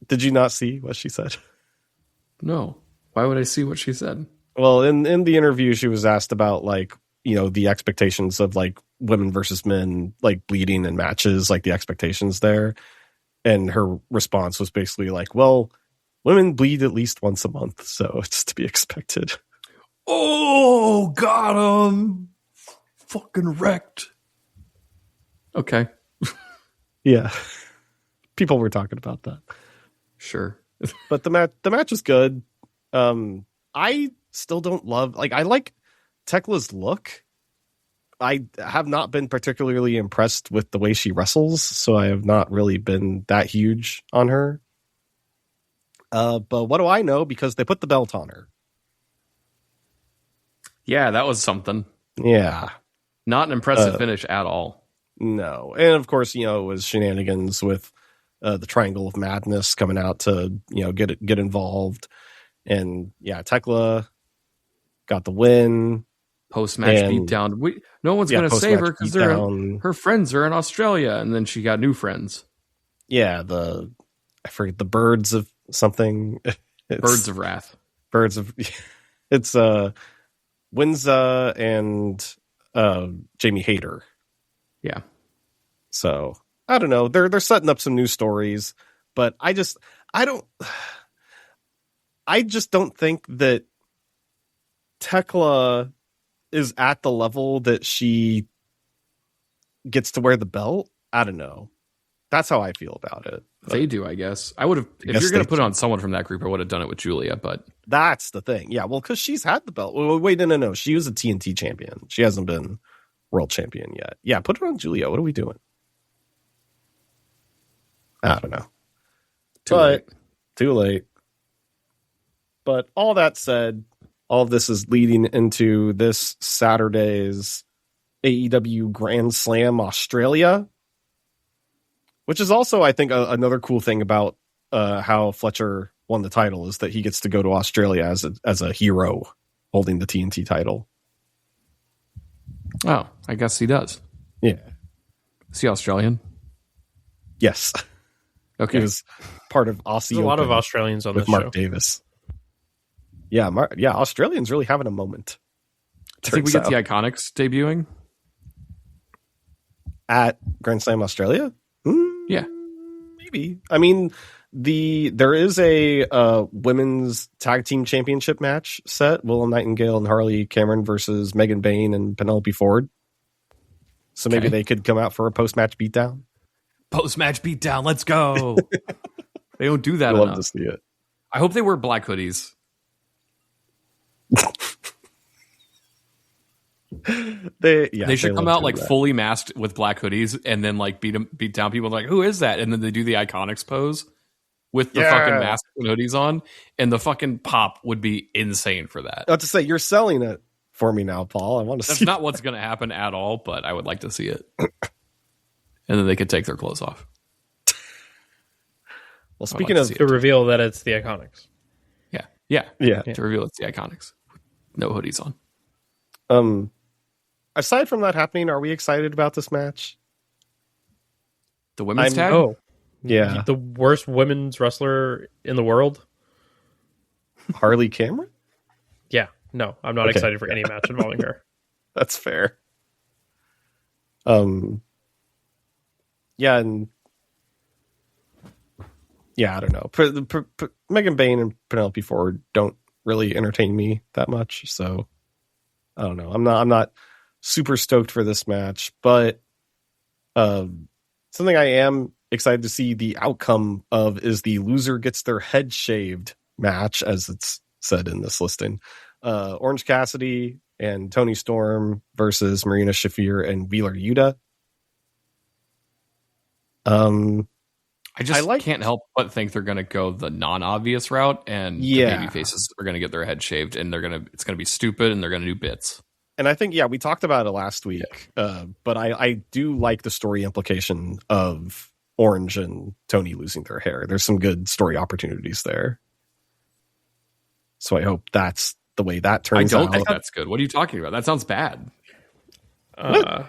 Did you not see what she said? No. Why would I see what she said? Well, in the interview, she was asked about like, you know, the expectations of like women versus men, like bleeding in matches, like the expectations there. And her response was basically like, well, women bleed at least once a month, so it's to be expected. Oh, got him. Fucking wrecked. Okay. Yeah. People were talking about that. Sure. But the match was good. I still don't love, like, I like Tekla's look. I have not been particularly impressed with the way she wrestles, so I have not really been that huge on her. But what do I know? Because they put the belt on her. Yeah, that was something. Yeah. Not an impressive finish at all. No. And of course, you know, it was shenanigans with the Triangle of Madness coming out to, you know, get involved. And yeah, Tekla got the win. Post-match beatdown. No one's going to save her because her friends are in Australia, and then she got new friends. Yeah, I forget, the Birds of something. Birds of Wrath. Birds of it's Winza and Jamie Hayter. Yeah. So I don't know. They're setting up some new stories, but I just don't think that Tekla is at the level that she gets to wear the belt. I don't know. That's how I feel about it. They do, I guess. I would have, if you're going to put it on someone from that group, I would have done it with Julia, but that's the thing. Yeah, well, because she's had the belt. Wait, no. She was a TNT champion. She hasn't been world champion yet. Yeah, put it on Julia. What are we doing? I don't know. Too late. But all that said, all of this is leading into this Saturday's AEW Grand Slam Australia, which is also, I think, another cool thing about how Fletcher won the title is that he gets to go to Australia as a hero holding the TNT title. Oh, I guess he does. Yeah. Is he Australian? Yes. Okay. He was part of Aussie. There's a lot of Australians on with this Mark show. Davis. Yeah, Australians really having a moment. I think we get the Iconics debuting at Grand Slam Australia. Yeah, maybe. I mean, there is a women's tag team championship match set: Willow Nightingale and Harley Cameron versus Megan Bayne and Penelope Ford. So maybe they could come out for a post-match beatdown. Post-match beatdown. Let's go. They don't do that I'd enough. love to see it. I hope they wear black hoodies. They should come out like fully masked with black hoodies and then like beat down people like, who is that? And then they do the Iconics pose with the fucking mask and hoodies on, and the fucking pop would be insane for that. I have to say, you're selling it for me now, Paul. I want to see. That's not what's going to happen at all, but I would like to see it. And then they could take their clothes off. Well, speaking of to reveal that it's the Iconics. Yeah. To reveal it's the Iconics. No hoodies on. Aside from that happening, are we excited about this match? The women's tag? Oh, yeah. The worst women's wrestler in the world? Harley Cameron? Yeah. No, I'm not excited for any match involving her. That's fair. Yeah, and I don't know. Megan Bayne and Penelope Ford don't really entertain me that much, so I don't know. I'm not super stoked for this match, but something I am excited to see the outcome of is the loser gets their head shaved match, as it's said in this listing. Orange Cassidy and Toni Storm versus Marina Shafir and Wheeler Yuta. I just can't help but think they're going to go the non-obvious route, and the baby faces are going to get their head shaved, and it's going to be stupid, and they're going to do bits. And I think, we talked about it last week, but I do like the story implication of Orange and Tony losing their hair. There's some good story opportunities there. So I hope that's the way that I turns don't out. think that's good. What are you talking about? That sounds bad. Uh,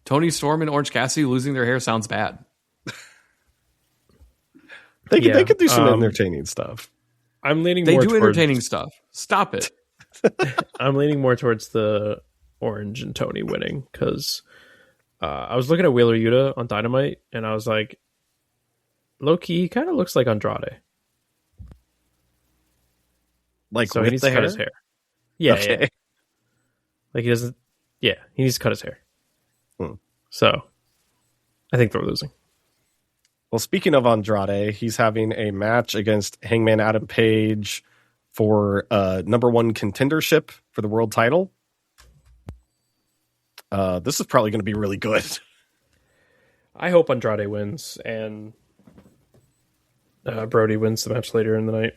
Tony Storm and Orange Cassidy losing their hair sounds bad. They Yeah, could do some entertaining stuff. I'm leaning They more do towards, entertaining stuff. Stop it. I'm leaning more towards the Orange and Tony winning because I was looking at Wheeler Yuta on Dynamite and I was like, low key, he kind of looks like Andrade. Like, So he with needs the to cut his hair. Yeah, Okay. yeah. Like he doesn't. Yeah, he needs to cut his hair. Hmm. So I think they're losing. Well, speaking of Andrade, he's having a match against Hangman Adam Page for number one contendership for the world title. This is probably going to be really good. I hope Andrade wins and Brody wins the match later in the night.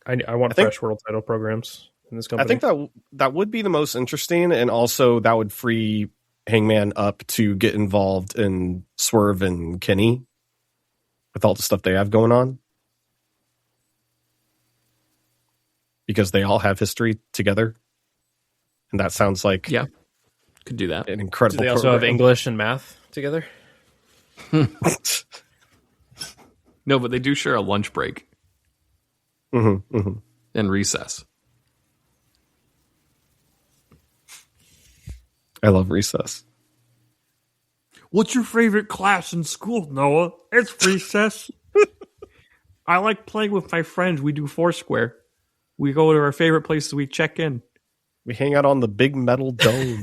I want fresh world title programs in this company. I think that would be the most interesting, and also that would free Hangman up to get involved in Swerve and Kenny with all the stuff they have going on, because they all have history together, and that sounds like Could do that. an incredible. Do they also have English and math together? No, but they do share a lunch break and recess. I love recess. What's your favorite class in school, Noah? It's recess. I like playing with my friends. We do Foursquare. We go to our favorite places. We check in. We hang out on the big metal dome.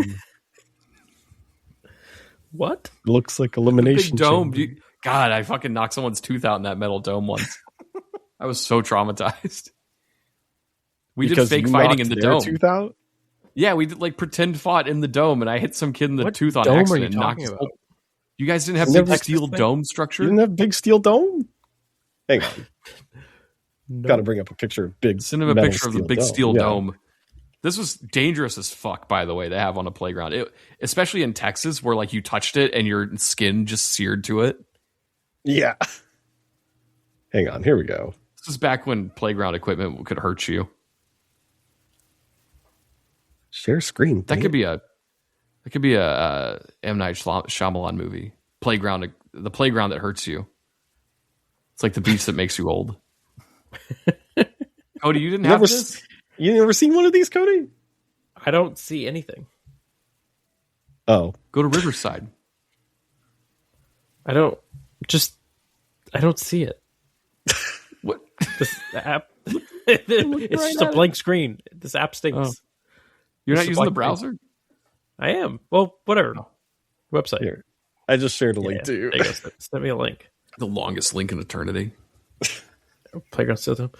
What? Looks like elimination Big dome. chamber. God, I fucking knocked someone's tooth out in that metal dome once. I was so traumatized. We Because did fake you fighting knocked in the their dome. tooth out? Yeah, we did like pretend fought in the dome, and I hit some kid in the What tooth on dome are accident. you And knocked talking his about? whole- You guys didn't have You big never- steel dome You structure? didn't have big steel dome? Hang on. No. Got to bring up a picture of big. Send him a metal picture of the big dome. steel Yeah. dome. This was dangerous as fuck, by the way, to have on a playground. Especially in Texas, where like you touched it and your skin just seared to it. Yeah. Hang on. Here we go. This was back when playground equipment could hurt you. Share screen. That could be a M. Night Shyamalan movie. The playground that hurts you. It's like the beach that makes you old. Cody, you didn't have this? You never seen one of these, Cody? I don't see anything. Oh. Go to Riverside. I don't see it. What? The app. It's just a blank screen. This app stinks. Oh. You're not It's a using the blank browser? I am. Well, whatever. Website. Here. I just shared a Yeah, link to you. there you go. Send me a link. The longest link in eternity. Playground steel dome.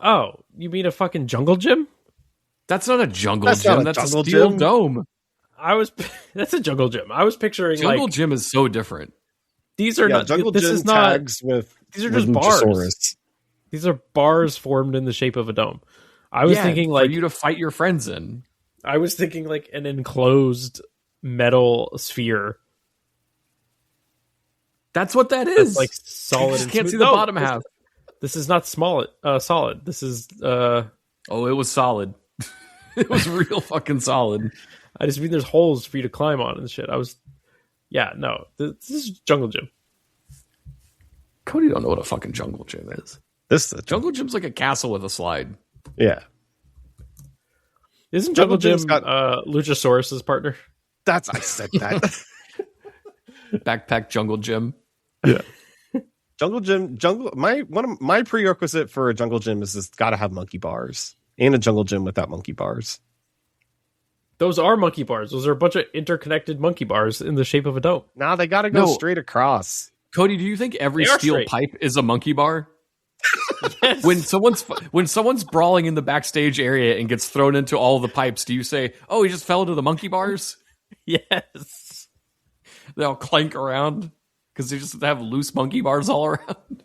Oh, you mean a fucking jungle gym? That's not a jungle That's not gym. a That's jungle a steel gym. dome. That's a jungle gym. I was picturing Jungle like gym is so different. these are Yeah, not. Jungle This Gym is not. tags with. These are with just bars. Luchasaurus. These are bars formed in the shape of a dome. I was thinking for like you to fight your friends in. I was thinking like an enclosed metal sphere. That's what that That's is. like solid. You just and can't smooth. see the No, bottom half. This is not solid. This is. Oh, it was solid. It was real fucking solid. I just mean there's holes for you to climb on and shit. Yeah, no. This is jungle gym. Cody don't know what a fucking jungle gym is. This is a Jungle gym's like a castle with a slide. Yeah. Isn't Jungle Jungle Gym's Gym got- Luchasaurus's partner? I said that. Backpack jungle gym. Jungle Gym. One of my prerequisite for a Jungle Gym is it's got to have monkey bars, and a Jungle Gym without monkey bars. Those are monkey bars. Those are a bunch of interconnected monkey bars in the shape of a dome. Nah, they got to go No. straight across. Cody, do you think every They are steel straight. pipe is a monkey bar? Yes. When someone's brawling in the backstage area and gets thrown into all the pipes, do you say, "Oh, he just fell into the monkey bars"? Yes. They all clank around because they just have loose monkey bars all around.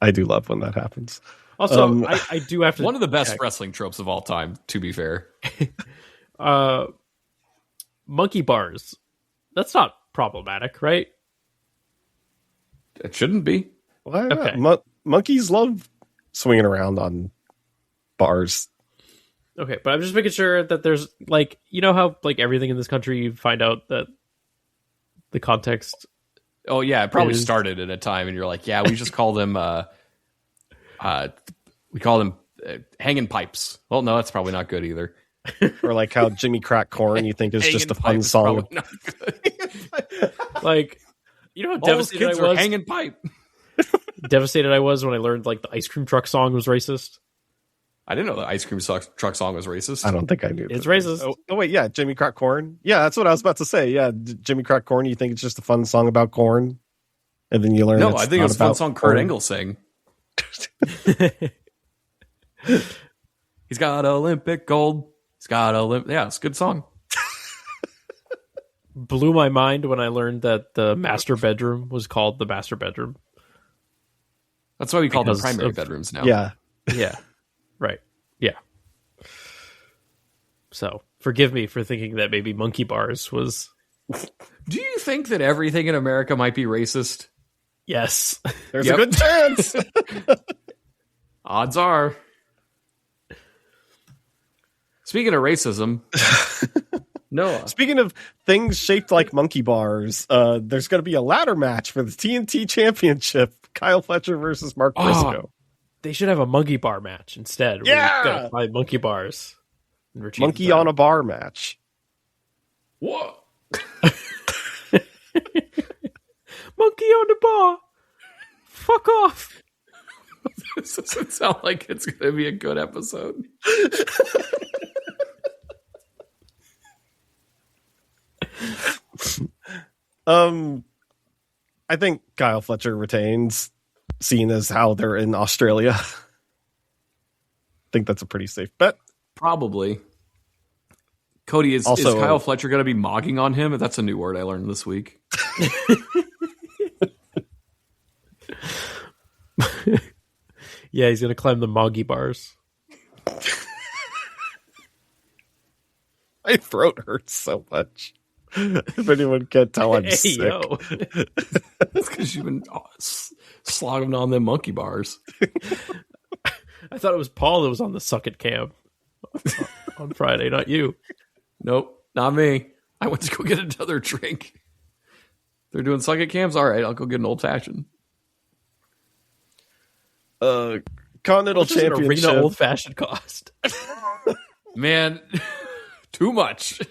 I do love when that happens. Also, I do have to One of the best check. wrestling tropes of all time, to be fair. Monkey bars. That's not problematic, right? It shouldn't be. Why not? Okay. Monkeys love swinging around on bars. Okay, but I'm just making sure that there's like, you know how like everything in this country you find out that the context. Oh yeah, it probably Is- started at a time, and you're like, yeah, we just call them, we call them hanging pipes. Well, no, that's probably not good either. Or like how Jimmy Crack Corn you think is just a fun Hanging pipe is song. probably not good. Like, you know how All those devastated kids I are was. hanging pipe. Devastated I was when I learned like the ice cream truck song was racist. I didn't know the ice cream truck song was racist. I don't think I knew. It's that. racist. Oh wait, yeah, Jimmy Crack Corn. Yeah, that's what I was about to say. Yeah, Jimmy Crack Corn. You think it's just a fun song about corn, and then you learn. No, it's I think it not was a fun about song corn. Kurt Angle sang. He's got Olympic gold. He's got Olympic. Yeah, it's a good song. Blew my mind when I learned that the master bedroom was called the master bedroom. That's why we call them Because primary of- bedrooms now. Yeah, Yeah. Right. Yeah. So forgive me for thinking that maybe monkey bars was Do you think that everything in America might be racist? yes. there's Yep. a good chance. Odds are. Speaking of racism, Noah. Speaking of things shaped like monkey bars, there's going to be a ladder match for the TNT Championship: Kyle Fletcher versus Mark Briscoe. They should have a monkey bar match instead. Yeah! We gotta find monkey bars. and retrieve Monkey the on title. a bar match. Whoa. Monkey on the bar. Fuck off. This doesn't sound like it's going to be a good episode. I think Kyle Fletcher retains, seeing as how they're in Australia. I think that's a pretty safe bet. Probably. Cody, is Also- Kyle Fletcher going to be mogging on him? That's a new word I learned this week. Yeah, he's gonna climb the moggy bars. My throat hurts so much. If anyone can't tell, I'm Hey sick. yo. That's because you've been slogging on them monkey bars. I thought it was Paul that was on the suck it cam on Friday, not you. Nope, not me. I went to go get another drink. They're doing suck at cams? All right, I'll go get an old fashioned. Continental What does an Championship. arena old fashioned cost? Man, too much.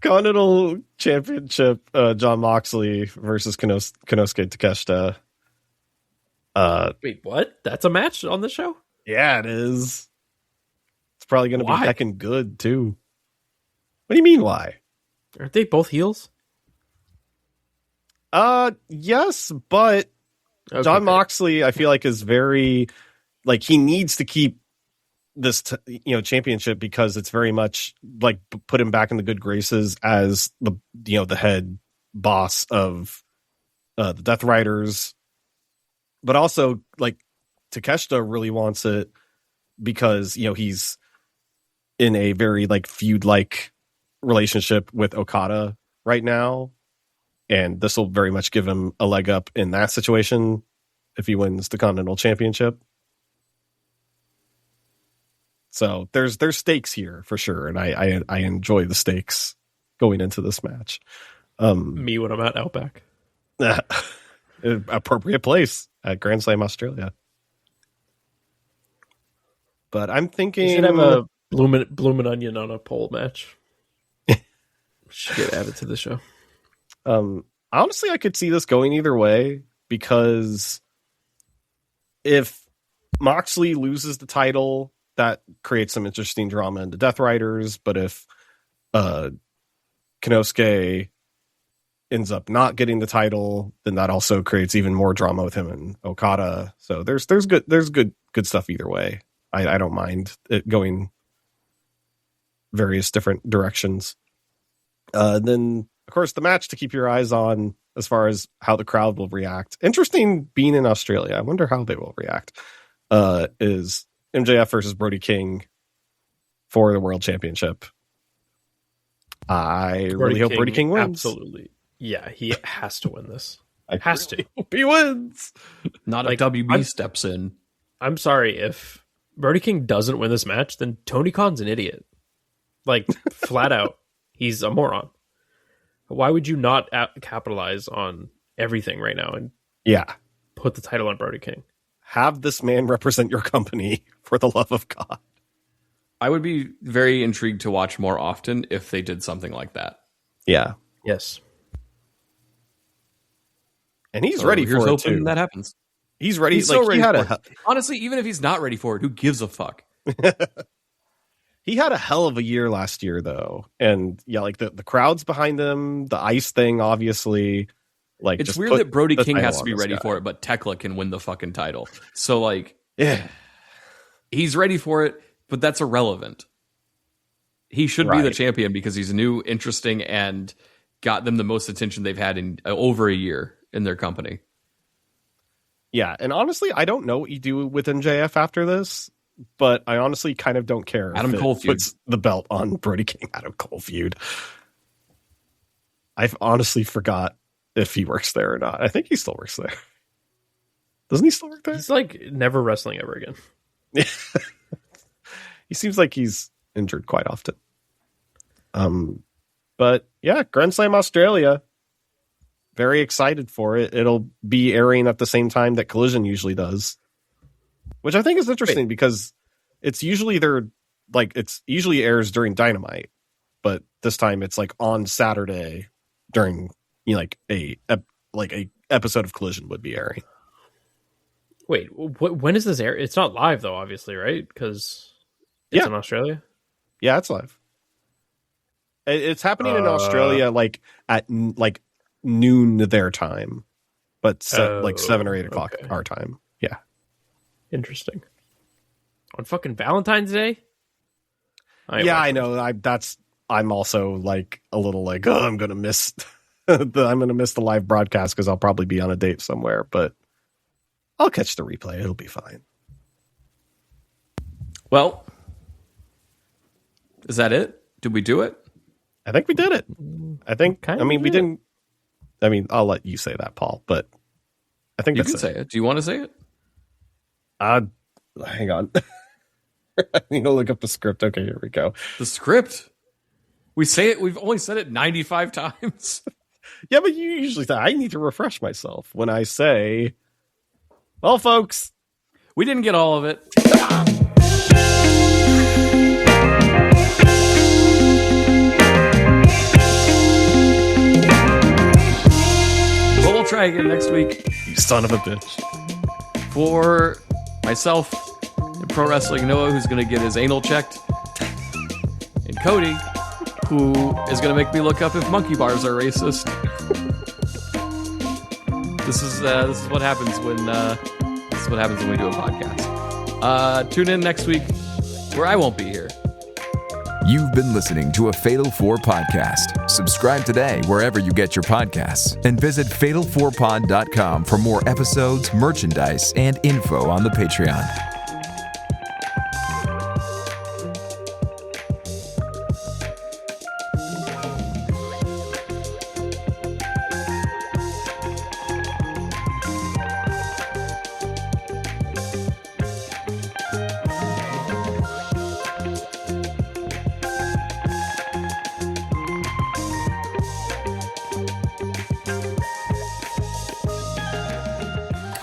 Continental Championship, John Moxley versus Konosuke Takeshita. Wait, what? That's a match on the show? Yeah, it is. It's probably going to be Why? heckin' good, too. What do you mean, why? Aren't they both heels? Yes, but Okay, John good. Moxley, I feel like, is very, like, he needs to keep this, championship because it's very much like put him back in the good graces as the head boss of the Death Riders. But also, like, Takeshita really wants it because, he's in a very, like, feud-like relationship with Okada right now. And this will very much give him a leg up in that situation if he wins the Continental Championship. So there's stakes here for sure, and I enjoy the stakes going into this match. Me when I'm at Outback. Appropriate place at Grand Slam Australia. But I'm thinking You should have a bloomin' onion on a pole match. Should get added to the show. Honestly, I could see this going either way because if Moxley loses the title, that creates some interesting drama in the Death Riders. But if Konosuke ends up not getting the title, then that also creates even more drama with him and Okada. So there's good stuff either way. I don't mind it going various different directions. Then, of course, the match to keep your eyes on as far as how the crowd will react. Interesting being in Australia. I wonder how they will react. Is MJF versus Brody King for the World Championship. I really hope Brody King wins. Absolutely. Yeah, he has to win this. I Has really to. hope he wins. Not Like, if WB I'm- steps in. I'm sorry, if Brody King doesn't win this match, then Tony Khan's an idiot. Like, flat out, he's a moron. Why would you not capitalize on everything right now and Yeah. put the title on Brody King? Have this man represent your company, for the love of God. I would be very intrigued to watch more often if they did something like that. Yeah. Yes. And he's So ready here's for it, hoping too. that happens. He's ready. He's like, so ready he had for it. Honestly, even if he's not ready for it, who gives a fuck? He had a hell of a year last year, though. And yeah, like the crowd's behind them, the ice thing, obviously. Like, It's just weird put that Brody the King title has to on be this ready guy. for it, but Tekla can win the fucking title. So, like, Yeah. he's ready for it, but that's irrelevant. He should be the Right. champion because he's new, interesting, and got them the most attention they've had in over a year in their company. Yeah. And honestly, I don't know what you do with MJF after this, but I honestly kind of don't care. Adam if it Cole feud. puts the belt on Brody King. Adam Cole feud. I've honestly forgot if he works there or not. I think he still works there. Doesn't he still work there? He's like never wrestling ever again. He seems like he's injured quite often. But yeah, Grand Slam Australia. Very excited for it. It'll be airing at the same time that Collision usually does, which I think is interesting because it's usually it's usually airs during Dynamite, but this time it's like on Saturday during a episode of Collision would be airing. Wait, when is this air? It's not live though, obviously, right? Because it's in Australia. Yeah, it's live. It's happening in Australia at noon their time, but 7 or 8 o'clock okay. our time. Yeah. Interesting. On fucking Valentine's Day? I know. I'm also like a little like, oh, I'm gonna miss the live broadcast because I'll probably be on a date somewhere, but I'll catch the replay. It'll be fine. Well, is that it? Did we do it? I think we did it. We didn't. I mean, I'll let you say that, Paul, but I think You that's can say it. Do you want to say it? Hang on. I need to look up the script. Okay, here we go. The script. We say it. We've only said it 95 times. Yeah, but you usually say, I need to refresh myself when I say, well, folks, We didn't get all of it. But we'll try again next week. you son of a bitch. For myself and Pro Wrestling Noah, who's going to get his anal checked, and Cody, who is going to make me look up if monkey bars are racist. This is what happens when we do a podcast. Tune in next week, where I won't be here. You've been listening to a Fatal 4 podcast. Subscribe today wherever you get your podcasts and visit fatal4pod.com for more episodes, merchandise, and info on the Patreon.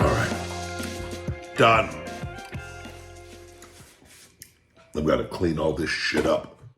All right. Done. I've got to clean all this shit up.